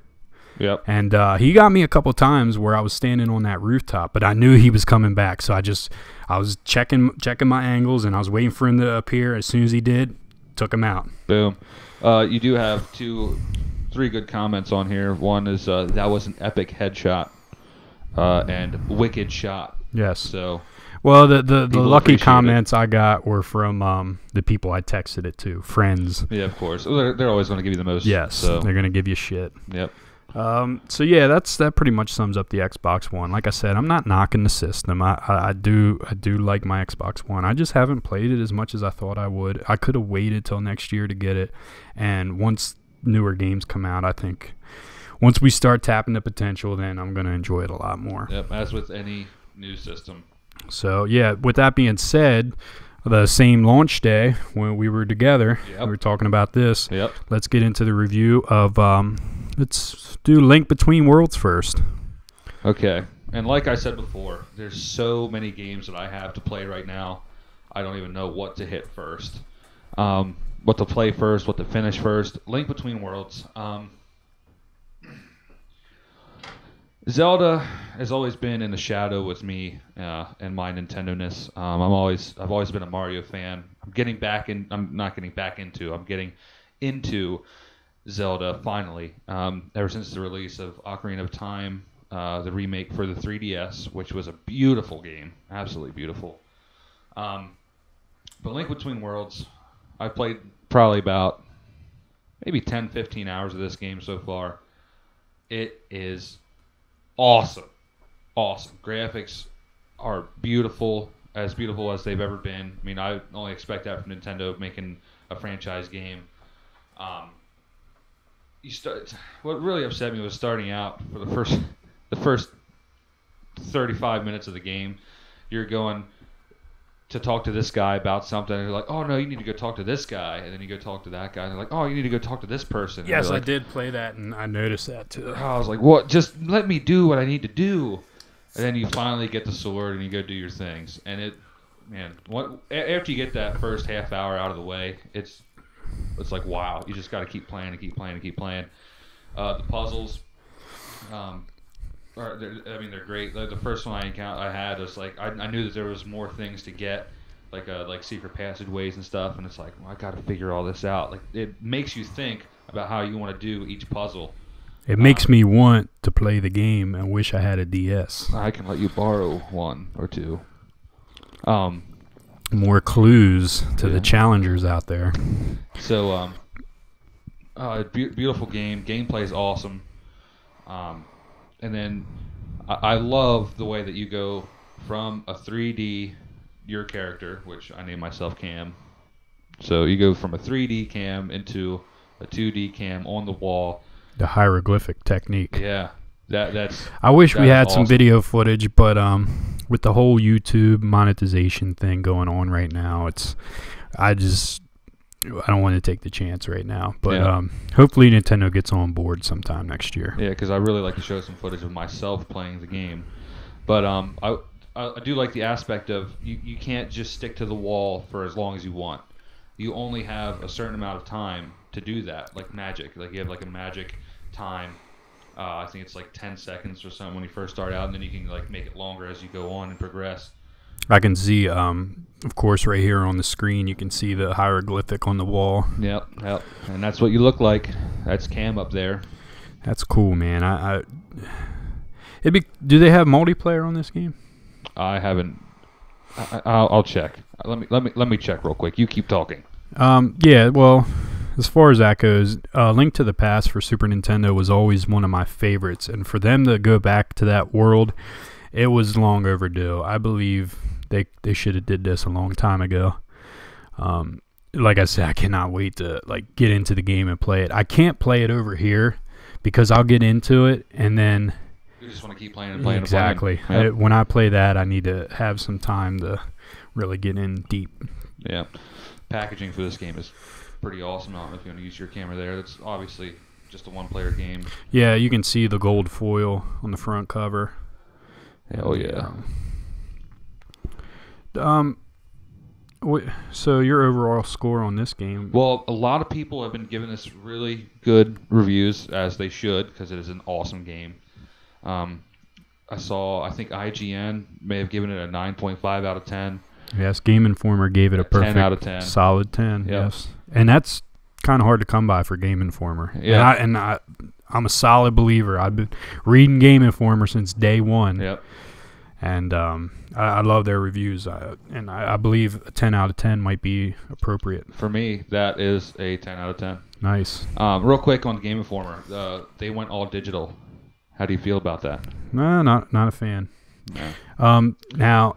Yep. And he got me a couple times where I was standing on that rooftop, but I knew he was coming back, so I was checking my angles, and I was waiting for him to appear. As soon as he did, took him out. Boom. You do have 3 good comments on here. One is that was an epic headshot, and wicked shot. Yes. So. Well, the lucky comments I got were from the people I texted it to, friends. Yeah, of course. They're always going to give you the most. Yes, so. They're going to give you shit. Yep. So yeah, that pretty much sums up the Xbox One. Like I said, I'm not knocking the system. I do like my Xbox One. I just haven't played it as much as I thought I would. I could have waited till next year to get it. And once newer games come out, I think once we start tapping the potential, then I'm gonna enjoy it a lot more. Yep, as with any new system. So yeah, with that being said, the same launch day when we were together, we were talking about this. Yep. Let's get into the review of let's do Link Between Worlds first. Okay. And like I said before, there's so many games that I have to play right now. I don't even know what to hit first. What to play first, what to finish first. Link Between Worlds. Zelda has always been in the shadow with me and my Nintendo-ness. I've always been a Mario fan. I'm getting into Zelda finally. Ever since the release of Ocarina of Time, the remake for the 3DS, which was a beautiful game, absolutely beautiful. But Link Between Worlds, I've played probably about maybe 10, 15 hours of this game so far. It is awesome. Graphics are beautiful as they've ever been. I mean, I only expect that from Nintendo making a franchise game. What really upset me was starting out for the first 35 minutes of the game. You're going to talk to this guy about something, and you're like, oh no, you need to go talk to this guy, and then you go talk to that guy, and they're like, oh, you need to go talk to this person. Yes, like, I did play that, and I noticed that too. I was like, what? Just let me do what I need to do. And then you finally get the sword, and you go do your things. And after you get that first half hour out of the way, it's like, wow, you just got to keep playing and keep playing and keep playing. The puzzles, they're great. The first one I had was like, I knew that there was more things to get, like secret passageways and stuff, and it's like, well, I got to figure all this out. Like, it makes you think about how you want to do each puzzle. It makes me want to play the game and wish I had a DS. I can let you borrow one or two. More clues to the challengers out there. So, beautiful game. Gameplay is awesome. And then I love the way that you go from a 3D, your character, which I name myself Cam. So you go from a 3D Cam into a 2D Cam on the wall. The hieroglyphic technique. Yeah, that's. I wish we had awesome. some video footage, but with the whole YouTube monetization thing going on right now, I don't want to take the chance right now. But hopefully Nintendo gets on board sometime next year. Yeah, because I really like to show some footage of myself playing the game. But I do like the aspect of you can't just stick to the wall for as long as you want. You only have a certain amount of time to do that, like magic. Like you have like a magic time. I think it's like 10 seconds or something when you first start out, and then you can like make it longer as you go on and progress. I can see, of course, right here on the screen, you can see the hieroglyphic on the wall. Yep. And that's what you look like. That's Cam up there. That's cool, man. Do they have multiplayer on this game? I haven't. I'll check. Let me check real quick. You keep talking. Yeah. Well, as far as that goes, Link to the Past for Super Nintendo was always one of my favorites, and for them to go back to that world, it was long overdue. I believe they should have did this a long time ago. Like I said, I cannot wait to get into the game and play it. I can't play it over here because I'll get into it and then you just want to keep playing and playing. Exactly. And playing. Yep. When I play that, I need to have some time to really get in deep. Yeah. Packaging for this game is pretty awesome. I don't know if you want to use your camera there. That's obviously just a one-player game. Yeah, you can see the gold foil on the front cover. Hell yeah. So your overall score on this game? Well, a lot of people have been giving this really good reviews, as they should, because it is an awesome game. I think IGN may have given it a 9.5 out of 10. Yes, Game Informer gave it a perfect 10 out of 10. Solid 10. Yep. Yes, and that's kind of hard to come by for Game Informer. Yeah, I'm a solid believer. I've been reading Game Informer since day one. Yep. And I love their reviews. I believe a 10 out of 10 might be appropriate. For me, that is a 10 out of 10. Nice. Real quick on Game Informer, they went all digital. How do you feel about that? No, not a fan. No. Now,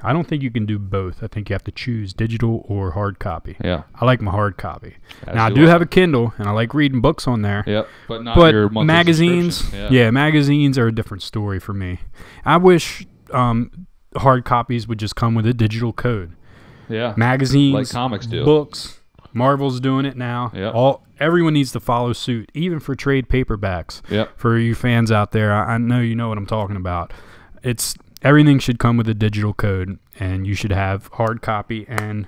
I don't think you can do both. I think you have to choose digital or hard copy. Yeah. I like my hard copy. Now, I do have a Kindle, and I like reading books on there. Yep, but not your monthly magazines, yeah, magazines are a different story for me. I wish hard copies would just come with a digital code. Yeah. Magazines, like comics do. Books, Marvel's doing it now. Yep. Everyone needs to follow suit, even for trade paperbacks. Yep. For you fans out there, I know you know what I'm talking about. Everything should come with a digital code, and you should have hard copy and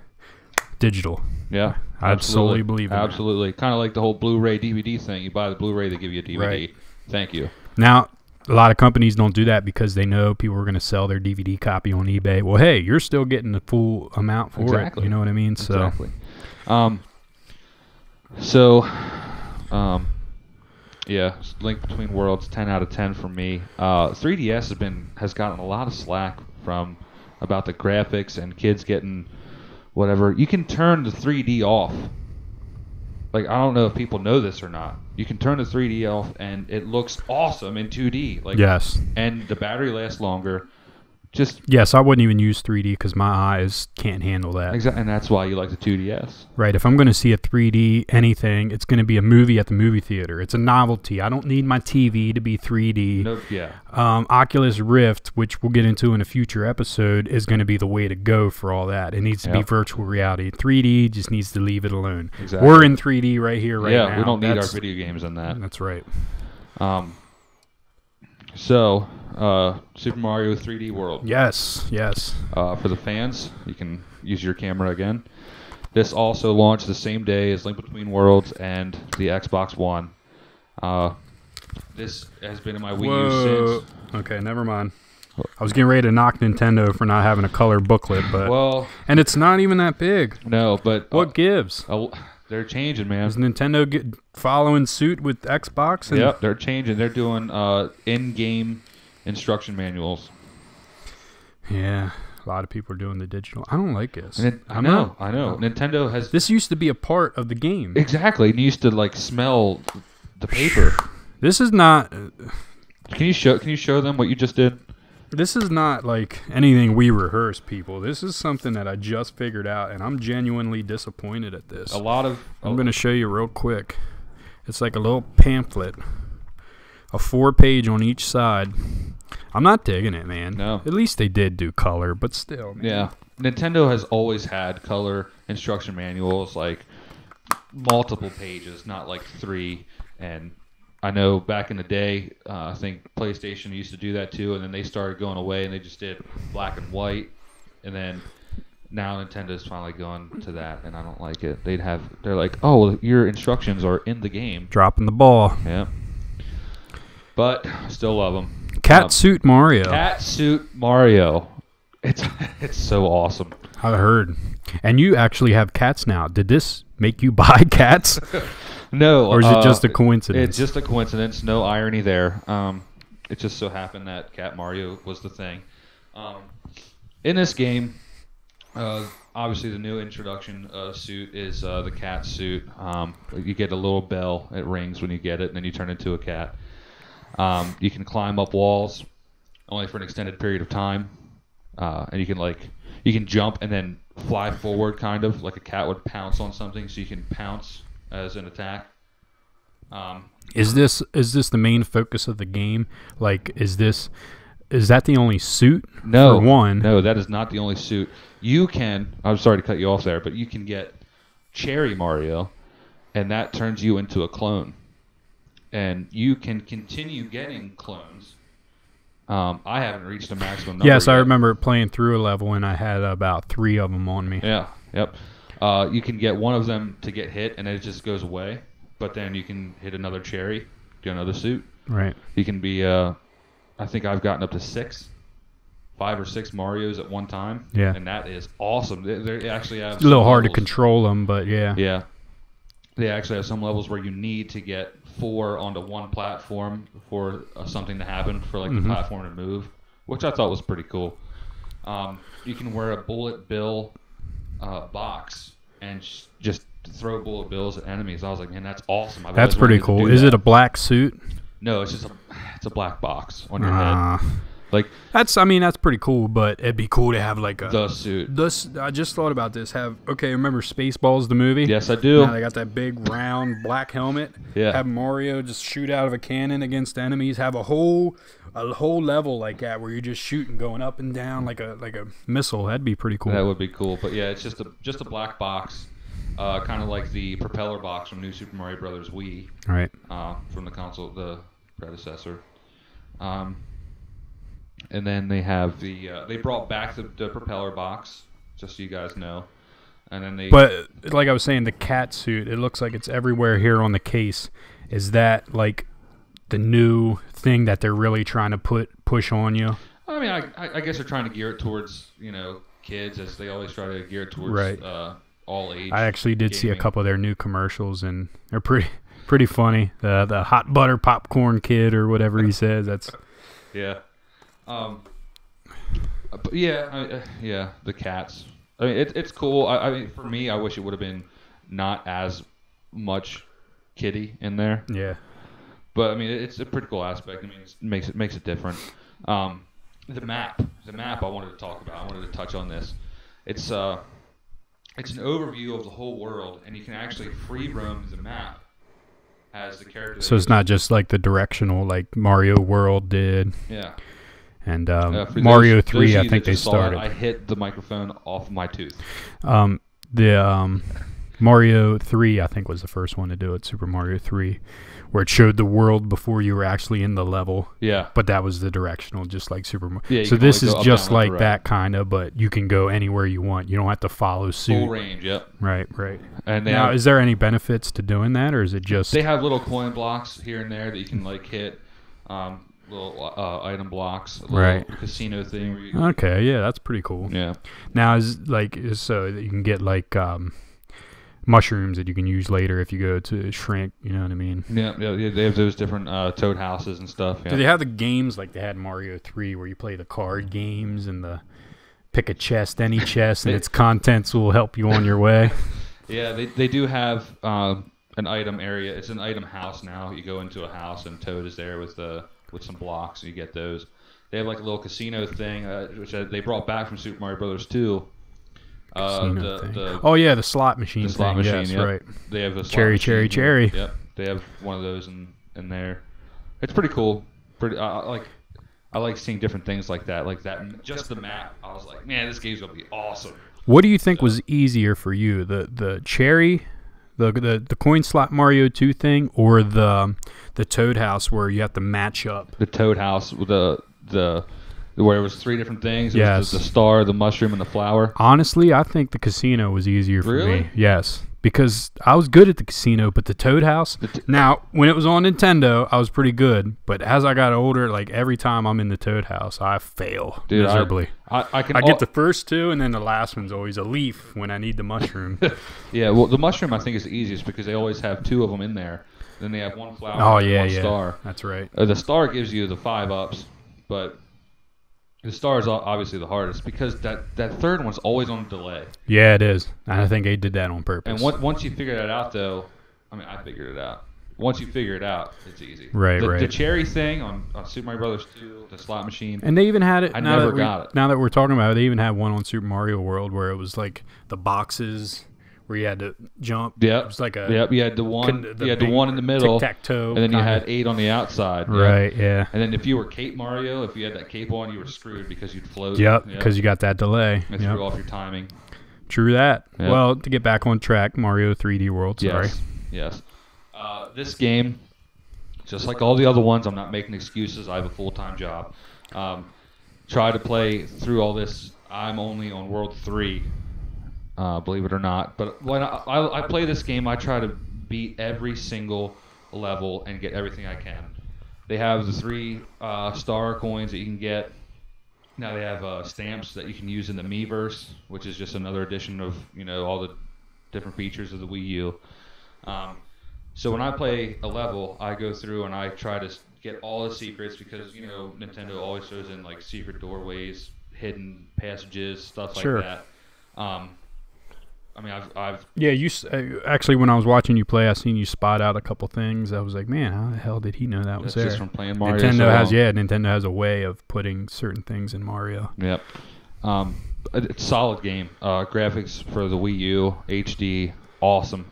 digital. Yeah, I'd solely believe in absolutely. Kind of like the whole Blu-ray DVD thing. You buy the Blu-ray, they give you a DVD. Right. Thank you. Now, a lot of companies don't do that because they know people are going to sell their DVD copy on eBay. Well, hey, you're still getting the full amount for it. You know what I mean? Exactly. Yeah, Link Between Worlds, 10 out of 10 for me. 3DS has gotten a lot of slack from about the graphics and kids getting whatever. You can turn the 3D off. Like, I don't know if people know this or not. You can turn the 3D off and it looks awesome in 2D. Like, yes. And the battery lasts longer. Yes, I wouldn't even use 3D because my eyes can't handle that. Exactly, and that's why you like the 2DS. Right. If I'm going to see a 3D anything, it's going to be a movie at the movie theater. It's a novelty. I don't need my TV to be 3D. No, yeah. Oculus Rift, which we'll get into in a future episode, is going to be the way to go for all that. It needs to be virtual reality. 3D just needs to leave it alone. Exactly. We're in 3D right here, right now. Yeah, we don't need our video games in that. That's right. Super Mario 3D World. Yes. For the fans, you can use your camera again. This also launched the same day as Link Between Worlds and the Xbox One. This has been in my Wii U since. Okay, never mind. I was getting ready to knock Nintendo for not having a color booklet, but and it's not even that big. No, but what gives? They're changing, man. Is Nintendo following suit with Xbox? Yep, they're changing. They're doing in-game instruction manuals. Yeah, a lot of people are doing the digital. I don't like this. I know. Nintendo has. This used to be a part of the game. Exactly. And you used to like smell the paper. This is not. Can you show them what you just did? This is not like anything we rehearse, people. This is something that I just figured out, and I'm genuinely disappointed at this. I'm going to show you real quick. It's like a little pamphlet, a 4-page on each side. I'm not digging it, man. No. At least they did do color, but still, man. Yeah. Nintendo has always had color instruction manuals, like multiple pages, not like 3. And I know back in the day, I think PlayStation used to do that too, and then they started going away and they just did black and white. And then now Nintendo's finally going to that, and I don't like it. They're like, oh, your instructions are in the game. Dropping the ball. Yeah. But I still love them. Catsuit Mario. Catsuit Mario. It's so awesome. I've heard. And you actually have cats now. Did this make you buy cats? No. Or is it just a coincidence? It's just a coincidence. No irony there. It just so happened that Cat Mario was the thing. In this game, obviously the new introduction suit is the cat suit. You get a little bell. It rings when you get it, and then you turn into a cat. You can climb up walls only for an extended period of time. And you can jump and then fly forward, kind of like a cat would pounce on something, so you can pounce as an attack. Is this the main focus of the game? Like, is that the only suit? No, for one. No, that is not the only suit. I'm sorry to cut you off there, but you can get Cherry Mario, and that turns you into a clone, and you can continue getting clones. I haven't reached a maximum number Yes, yet. I remember playing through a level, and I had about 3 of them on me. Yeah, yep. You can get one of them to get hit, and it just goes away. But then you can hit another cherry, get another suit. Right. You can be, I think I've gotten up to 5 or 6 Marios at one time. Yeah. And that is awesome. They actually have It's a little hard to control them, but yeah. Yeah. They actually have some levels where you need to get 4 onto one platform for something to happen, for like the platform to move, which I thought was pretty cool. You can wear a bullet bill box and just throw bullet bills at enemies. I was like, man, that's awesome. That's pretty cool. Is it a black suit? No, it's a black box on your head. Like that's pretty cool, but it'd be cool to have like the suit. I just thought about this. Remember Spaceballs the movie? Yes, I do. Now they got that big round black helmet. Yeah. Have Mario just shoot out of a cannon against enemies. Have a whole level like that where you're just shooting, going up and down like a missile. That'd be pretty cool. That would be cool. But yeah, it's just a black box. kind of like the propeller box from New Super Mario Brothers Wii, Right. from the console, the predecessor. And then they have they brought back the propeller box, just so you guys know. And then But like I was saying, the cat suit, it looks like it's everywhere here on the case. Is that like the new thing that they're really trying to push on you? I mean, I guess they're trying to gear it towards, kids, as they always try to gear it towards all age. I actually did see a couple of their new commercials, and they're pretty funny. The hot butter popcorn kid or whatever he says. That's yeah. But yeah, the cats. I mean, it's cool. I mean, for me, I wish it would have been not as much kitty in there. Yeah. But I mean, it's a pretty cool aspect. I mean, it makes it different. The map I wanted to talk about. I wanted to touch on this. It's an overview of the whole world, and you can actually free roam the map as the character. So it's not just like the directional like Mario World did. Yeah. And Mario 3, I think they started. I hit the microphone off my tooth. Mario 3, I think, was the first one to do it, Super Mario 3, where it showed the world before you were actually in the level. Yeah. But that was the directional, just like Super Mario. Yeah, so this is just like that kind of, but you can go anywhere you want. You don't have to follow suit. Full range, yep. Right. And now, is there any benefits to doing that, or is it just... They have little coin blocks here and there that you can like hit, little item blocks, a little casino thing. Where you okay, yeah, that's pretty cool. Yeah. Now, so that you can get like... mushrooms that you can use later if you go to shrink, you know what I mean? Yeah, they have those different toad houses and stuff. Yeah. Do they have the games like they had in Mario 3 where you play the card games and the pick a chest, any chest, and its contents will help you on your way? Yeah, they do have an item area. It's an item house now. You go into a house and Toad is there with some blocks, and you get those. They have like a little casino thing, which they brought back from Super Mario Brothers 2. The slot machine. The slot machine, yes, yep. Right. They have a slot cherry, machine. cherry. Yep. They have one of those in there. It's pretty cool. I like seeing different things like that. Like that, just the map. I was like, man, this game's gonna be awesome. What do you think was easier for you, the cherry, the coin slot Mario 2 thing, or the Toad House where you have to match up? The Toad House with the where it was 3 different things. It yes. was the star, the mushroom, and the flower. Honestly, I think the casino was easier for really? me. Yes. Because I was good at the casino, but the Toad House... Now, when it was on Nintendo, I was pretty good. But as I got older, like every time I'm in the Toad House, I fail miserably. I get the first 2, and then the last one's always a leaf when I need the mushroom. Yeah, well, the mushroom I think is the easiest because they always have 2 of them in there. Then they have 1 flower and 1 star. That's right. The star gives you the 5 ups, but... The star is obviously the hardest because that third one's always on delay. Yeah, it is. And I think they did that on purpose. And once you figure that out, though, I mean, I figured it out. Once you figure it out, it's easy. Right. The cherry thing on Super Mario Brothers 2, the slot machine. And they even had it. I never got it. Now that we're talking about it, they even had one on Super Mario World where it was like the boxes where you had to jump. Yep. It was like you had the one. You had the one in the middle. Tic-tac-toe. And then you had 8 on the outside. Right. Yeah. And then if you were Cape Mario, if you had that cape on, you were screwed because you'd float. Yep. Because you got that delay. It threw off your timing. True that. Yep. Well, to get back on track, Mario 3D World. Sorry. Yes. This game, just like all the other ones, I'm not making excuses. I have a full-time job. Try to play through all this. I'm only on World 3. Believe it or not. But when I play this game, I try to beat every single level and get everything I can. They have the 3 star coins that you can get. Now they have stamps that you can use in the Miiverse, which is just another edition of all the different features of the Wii U. So when I play a level, I go through and I try to get all the secrets because Nintendo always throws in like secret doorways, hidden passages, stuff like that. I mean, you actually, when I was watching you play, I seen you spot out a couple things. I was like, man, how the hell did he know that was there? Just from playing Mario. Nintendo has a way of putting certain things in Mario. Yep. It's a solid game. Graphics for the Wii U, HD, awesome.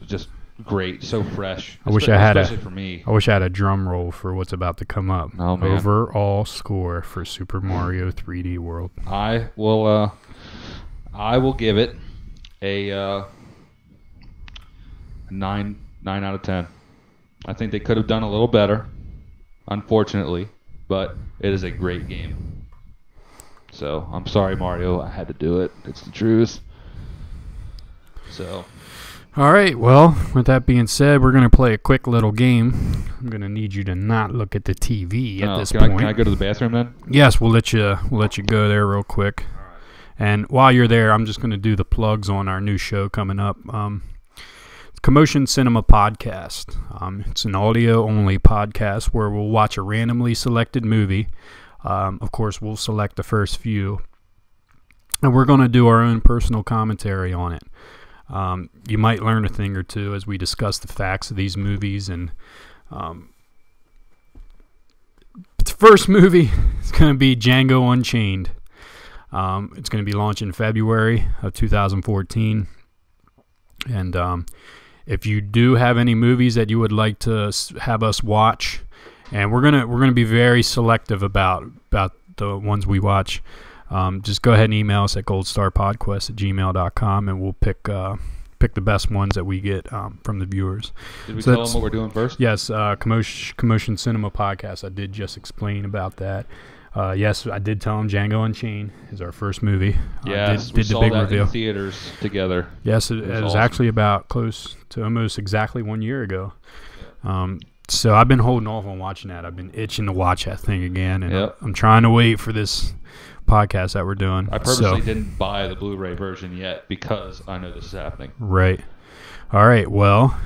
Just great, so fresh. Especially for me. I wish I had a drum roll for what's about to come up. Oh, man. Overall score for Super Mario 3D World. I will give it a 9 out of 10. I think they could have done a little better, unfortunately, but it is a great game. So I'm sorry, Mario. I had to do it. It's the truth. So. All right, well, with that being said, we're going to play a quick little game. I'm going to need you to not look at the TV at this point. Can I go to the bathroom then? Yes, we'll let you go there real quick. All right. And while you're there, I'm just going to do the plugs on our new show coming up. Commotion Cinema Podcast. It's an audio-only podcast where we'll watch a randomly selected movie. Of course, we'll select the first few. And we're going to do our own personal commentary on it. You might learn a thing or two as we discuss the facts of these movies. And the first movie is going to be Django Unchained. It's going to be launched in February of 2014. And if you do have any movies that you would like to have us watch, and we're gonna be very selective about the ones we watch. Just go ahead and email us at goldstarpodquest@gmail.com, and we'll pick the best ones that we get from the viewers. Did we tell them what we're doing first? Yes, Commotion Cinema Podcast. I did just explain about that. Yes, I did tell him Django Unchained is our first movie. Yes, we saw the big that reveal in theaters together. Yes, it was awesome. actually about close to almost exactly 1 year ago. So I've been holding off on watching that. I've been itching to watch that thing again, and I'm trying to wait for this podcast that we're doing. I purposely didn't buy the Blu-ray version yet because I know this is happening. Right. All right. Well,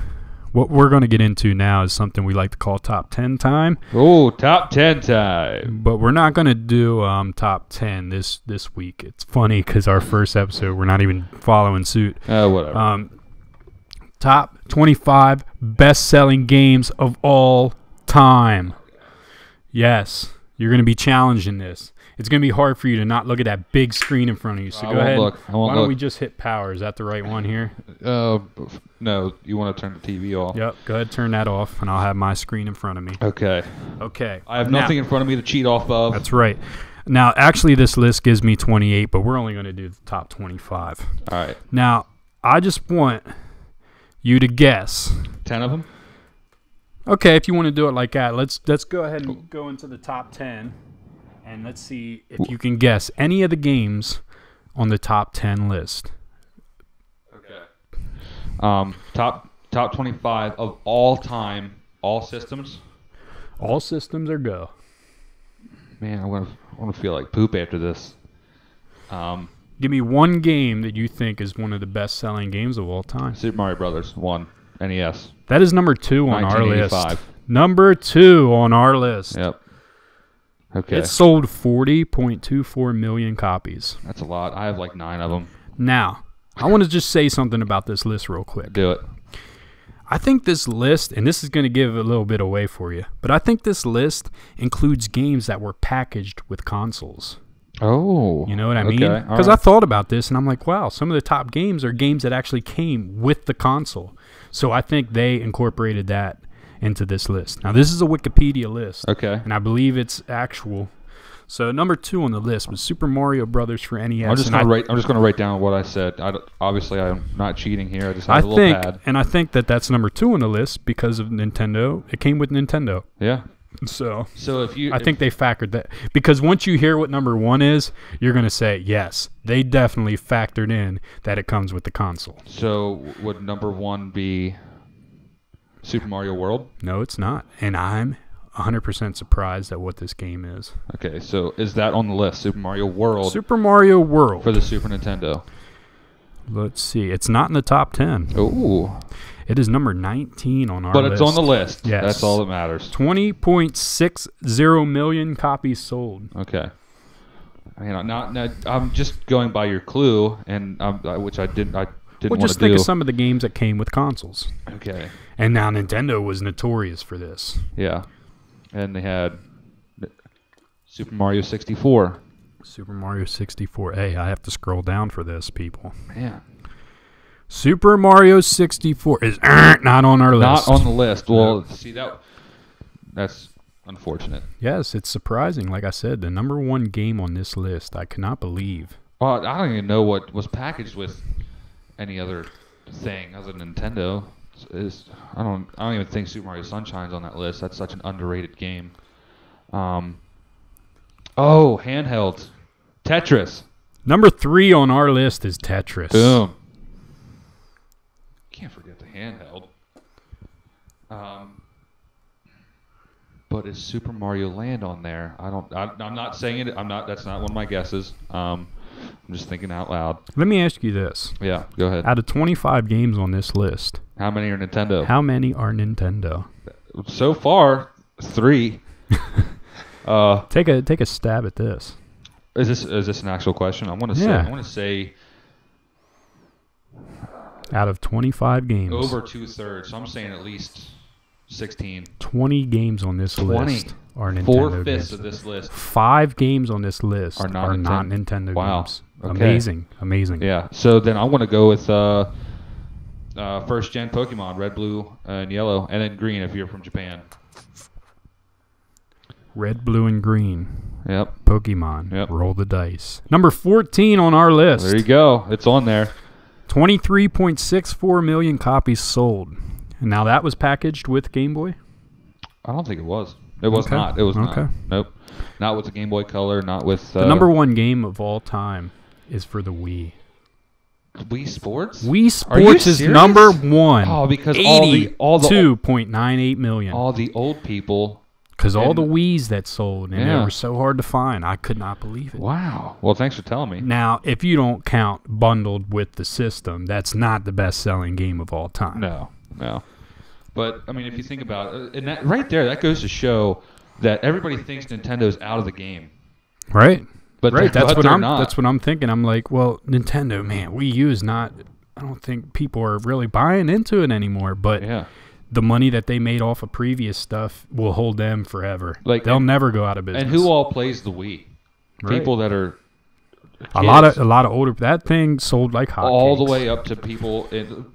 what we're going to get into now is something we like to call top 10 time. Oh, top 10 time. But we're not going to do top 10 this week. It's funny because our first episode, we're not even following suit. Whatever. Top 25 best-selling games of all time. Yes, you're going to be challenged in this. It's going to be hard for you to not look at that big screen in front of you. So go ahead. Why don't we just hit power? Is that the right one here? No, you want to turn the TV off. Yep, go ahead, turn that off, and I'll have my screen in front of me. Okay. I have nothing in front of me to cheat off of. That's right. Now, actually, this list gives me 28, but we're only going to do the top 25. All right. Now, I just want you to guess. 10 of them? Okay, if you want to do it like that, let's go ahead and go into the top 10, and let's see if you can guess any of the games on the top 10 list. Okay. Top 25 of all time, all systems? All systems are go. Man, I want to feel like poop after this. Give me one game that you think is one of the best-selling games of all time. Super Mario Brothers 1, NES. That is number 2 on our list. 1985. Number 2 on our list. Yep. Okay. It sold 40.24 million copies. That's a lot. I have like 9 of them. Now, I want to just say something about this list real quick. Do it. I think this list, and this is going to give a little bit away for you, but I think this list includes games that were packaged with consoles. Oh. You know what I mean? Okay. Because I thought about this, and I'm like, wow, some of the top games are games that actually came with the console. So I think they incorporated that into this list. Now, this is a Wikipedia list. Okay. And I believe it's actual. So number 2 on the list was Super Mario Brothers for NES. I'm just gonna write down what I said. Obviously, I'm not cheating here. I just have a little pad. And I think that's number 2 on the list because of Nintendo. It came with Nintendo. Yeah. So if I think they factored that, because once you hear what number 1 is, you're gonna say yes, they definitely factored in that it comes with the console. So would number 1 be Super Mario World? No, it's not, and I'm 100% surprised at what this game is. Okay, so is that on the list? Super Mario World. Super Mario World for the Super Nintendo. Let's see. It's not in the top 10. Oh. It is number 19 on our list. But it's on the list. Yes. That's all that matters. 20.60 million copies sold. Okay. I'm just going by your clue, and which I didn't want to do. Well, just think of some of the games that came with consoles. Okay. And now Nintendo was notorious for this. Yeah. And they had Super Mario 64. Super Mario 64. Hey, I have to scroll down for this, people. Man. Super Mario 64 is not on our list. Not on the list. Well, see, that's unfortunate. Yes, it's surprising. Like I said, the number 1 game on this list, I cannot believe. Well, I don't even know what was packaged with any other thing other than Nintendo. I don't even think Super Mario Sunshine's on that list. That's such an underrated game. Handheld. Tetris. Number 3 on our list is Tetris. Boom. Can't forget the handheld. But is Super Mario Land on there? I'm not saying it. That's not one of my guesses. I'm just thinking out loud. Let me ask you this. Yeah, go ahead. Out of 25 games on this list, How many are Nintendo? how many are Nintendo? So far, 3. Take a stab at this. Is this an actual question? I want to say Out of 25 games. over 2/3. So I'm saying at least 16. 20 games on this 20. list are Nintendo 4/5 games. of this list. 5 games on this list Are are not not Nintendo Wow. games. Okay. Amazing. Yeah. So then I want to go with first gen Pokemon, red, blue, and yellow, and then green if you're from Japan. Red, blue, and green. Yep. Pokemon. Yep. Roll the dice. Number 14 on our list. There you go. It's on there. 23.64 million copies sold. And now that was packaged with Game Boy? I don't think it was. It was Okay. not. It was Okay. not. Nope. Not with the Game Boy Color. Not with The number 1 game of all time is for the Wii. Wii Sports. Wii Are you Sports is serious? number 1. Oh, because all the 82.98 million. all the old people. Because all and- the Wiis that sold, and they Yeah. were so hard to find. I could not believe it. Wow. Well, thanks for telling me. Now, if you don't count bundled with the system, that's not the best-selling game of all time. No. But I mean, if you think about it, and that right there, that goes to show that everybody thinks Nintendo's out of the game. Right? But Right. they're not. That's what I'm thinking. I'm like, well, Nintendo, man, Wii U is not. I don't think people are really buying into it anymore. But Yeah. the money that they made off of previous stuff will hold them forever. Like, they'll never go out of business. And who all plays the Wii? Right. People that are a lot kids, of older. That thing sold like hotcakes. all the way up to people.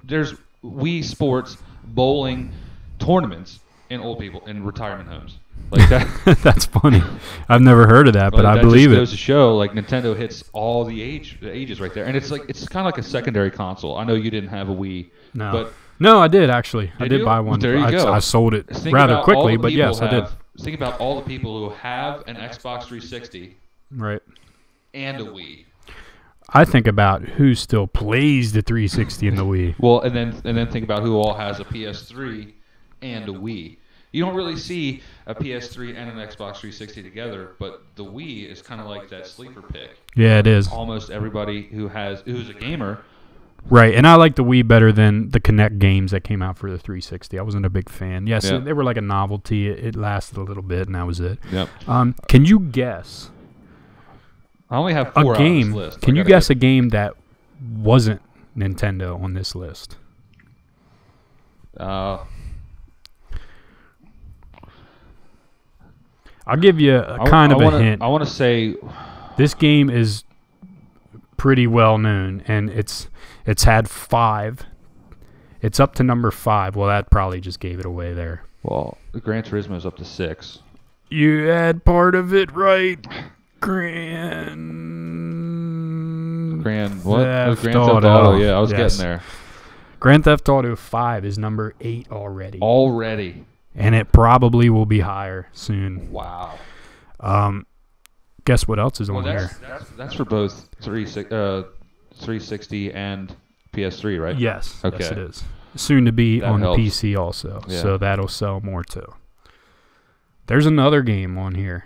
There's Wii Sports bowling tournaments in old people in retirement homes like that. That's funny. I've never heard of that, but I believe just it. goes to show like Nintendo hits all the ages right there, and it's kind of like a secondary console. I know you didn't have a Wii, No. but No, I did actually. I Did did you? buy one. There you go. I sold it think rather about all quickly, the but people yes, I did. Think about all the people who have an Xbox 360 Right. and a Wii. I think about who still plays the 360 and the Wii. Well, and then think about who all has a PS3 and a Wii. You don't really see a PS3 and an Xbox 360 together, but the Wii is kind of like that sleeper pick. Yeah, it is. Almost everybody who's a gamer. Right, and I like the Wii better than the Kinect games that came out for the 360. I wasn't a big fan. Yes, Yeah. they were like a novelty. It lasted a little bit, and that was it. Yep. Can you guess I only have a 4 game? on this list. Can you guess a game that wasn't Nintendo on this list? I'll give you a hint. I want to say This game is pretty well known, and it's had 5. It's up to number 5. Well, that probably just gave it away there. well, Gran Turismo is up to 6. You had part of it right. Grand What? Theft Grand Theft Auto. Auto. Yeah, I was Yes. getting there. Grand Theft Auto 5 is number 8 already. Already. And it probably will be higher soon. Wow. Guess what else is Well, on here? that's for both 360 and PS3, right? Yes. Okay. Yes, it is. Soon to be That on helps. the PC also. Yeah. So that'll sell more too. There's another game on here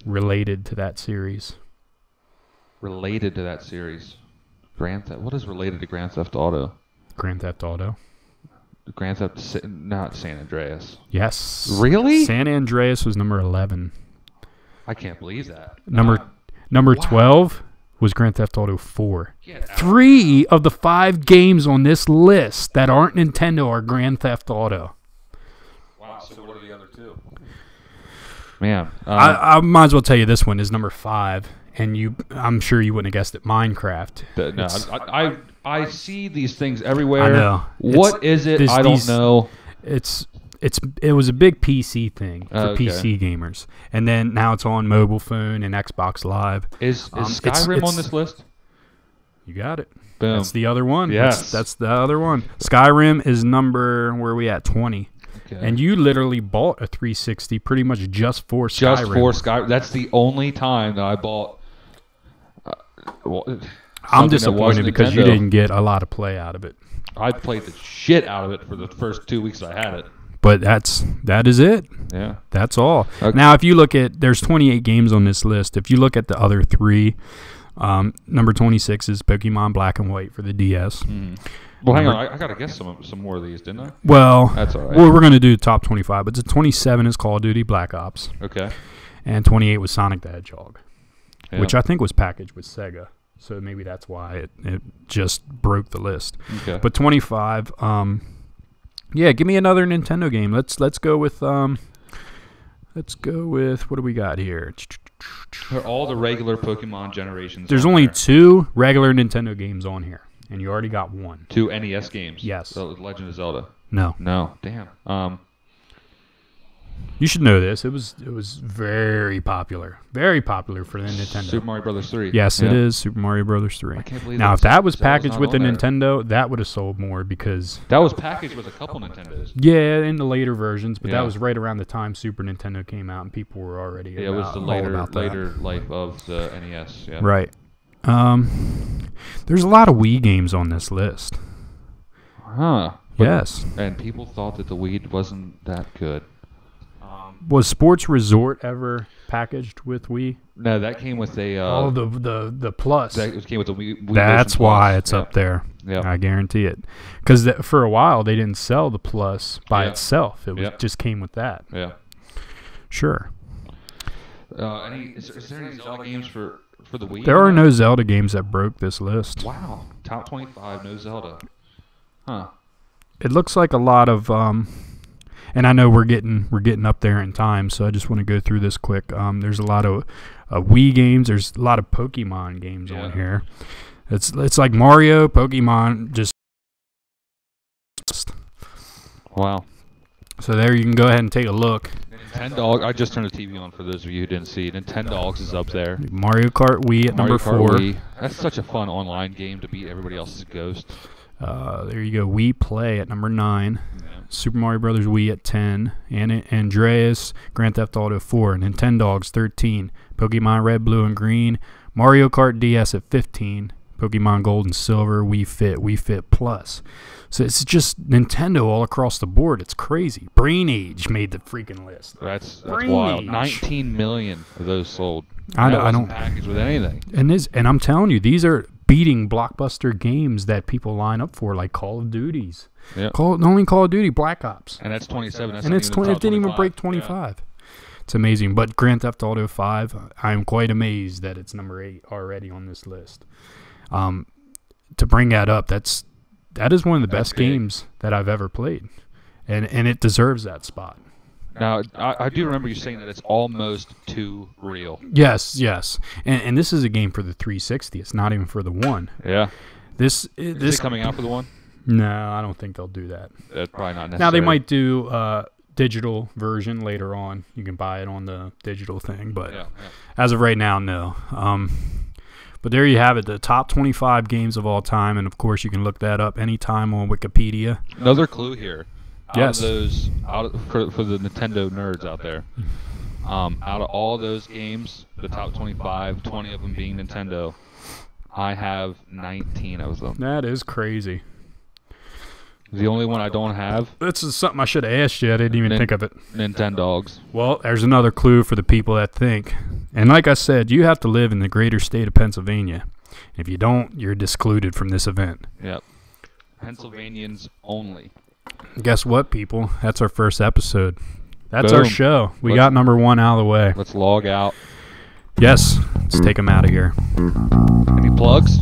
related to that series. Related to that series. What is related to Grand Theft Auto? Grand Theft Auto. Not San Andreas. Yes. Really? San Andreas was number 11. I can't believe that. Number wow. 12 was Grand Theft Auto 4. Get out. 3 of the 5 games on this list that aren't Nintendo are Grand Theft Auto. Wow. So what are the other 2? Man, I might as well tell you this one is number 5, and I'm sure you wouldn't have guessed it. Minecraft. I see these things everywhere. I know. What is it? I don't know. It was a big PC thing for Okay. PC gamers, and then now it's on mobile phone and Xbox Live. Is Skyrim on this list? You got it. Boom. That's the other one. Yes. That's the other one. Skyrim is number, where are we at, 20. Okay. And you literally bought a 360 pretty much just for Skyrim. Just for Skyrim. That's the only time that I bought. I'm disappointed because you didn't get a lot of play out of it. I played the shit out of it for the first 2 weeks I had it. But that is it. Yeah. That's all. Okay. Now, if you look at, there's 28 games on this list. If you look at the other three, number 26 is Pokemon Black and White for the DS. Well, hang on. I got to guess some more of these, didn't I? Well, that's all right. Well, we're going to do top 25, but the 27 is Call of Duty Black Ops. Okay. And 28 was Sonic the Hedgehog, Yeah. which I think was packaged with Sega. So maybe that's why it just broke the list. Okay. But 25, yeah, give me another Nintendo game. Let's go with what do we got here? They're all the regular Pokemon generations. There's only 2 regular Nintendo games on here, and you already got 1. 2 NES games. Yes. The Legend of Zelda. No. Damn. You should know this. It was very popular for the Nintendo. Super Mario Brothers 3. Yes, it is Super Mario Brothers 3. I can't believe now, if that was Zelda's packaged not with the on there. Nintendo, that would have sold more because That was packaged with a couple Nintendos. yeah, in the later versions, but that Yeah. was right around the time Super Nintendo came out, and people were already Yeah, it was the all later about that. life of the NES. Yeah. Right. There's a lot of Wii games on this list. Huh. Yes. And people thought that the Wii wasn't that good. Was Sports Resort ever packaged with Wii? No, that came with a. The Plus. That came with the Wii That's version why Plus. it's up there. Yeah. I guarantee it. Because for a while they didn't sell the Plus by itself. It was, just came with that. Yeah. Sure. Is there any Zelda games for the Wii? There are no Zelda games that broke this list. Wow. Top 25, no Zelda. Huh. It looks like a lot of and I know we're getting up there in time, so I just want to go through this quick. There's a lot of Wii games. There's a lot of Pokemon games on here. It's like Mario, Pokemon, just wow. So there you can go ahead and take a look. Nintendogs. I just turned the TV on for those of you who didn't see. Nintendogs is up there. Mario Kart Wii at Mario number Kart 4. Wii. That's such a fun online game to beat everybody else's ghost. There you go. Wii Play at number 9. Yeah. Super Mario Brothers Wii at 10. Andreas Grand Theft Auto 4. Nintendogs 13. Pokemon Red, Blue, and Green. Mario Kart DS at 15. Pokemon Gold and Silver. Wii Fit Plus. So it's just Nintendo all across the board. It's crazy. Brain Age made the freaking list. That's Brain wild. Age. 19 million of those sold. I That don't wasn't packaged with anything. And I'm telling you, these are beating blockbuster games that people line up for, like Call of Duties. Yeah. Only Call of Duty Black Ops. And that's 27. That's And not it's even 20. the It top didn't even 25. break 25. It's amazing. But Grand Theft Auto 5, I'm quite amazed that it's number 8 already on this list. To bring that up, that is one of the best big. games that I've ever played, and it deserves that spot. Now, I do remember you saying that it's almost too real. Yes, and this is a game for the 360. It's not even for the one. Yeah. This Is it coming out for the one? No, I don't think they'll do that. That's probably not necessary. Now they might do digital version later on. You can buy it on the digital thing, but as of right now, no. But there you have it, the top 25 games of all time, and of course you can look that up anytime on Wikipedia. Another clue here. Yes. For the Nintendo nerds out there, out of all those games, the top 25, 20 of them being Nintendo, I have 19 of them. That is crazy. The only one I don't have, This is something I should have asked you. I didn't even think of it. Nintendogs. Well, there's another clue for the people that think. And like I said, you have to live in the greater state of Pennsylvania. If you don't, you're discluded from this event. Yep. Pennsylvanians only. Guess what, people? That's our first episode. That's our Boom. show. We Let's- got number 1 out of the way. Let's log out. Yes, let's take them out of here. Any plugs?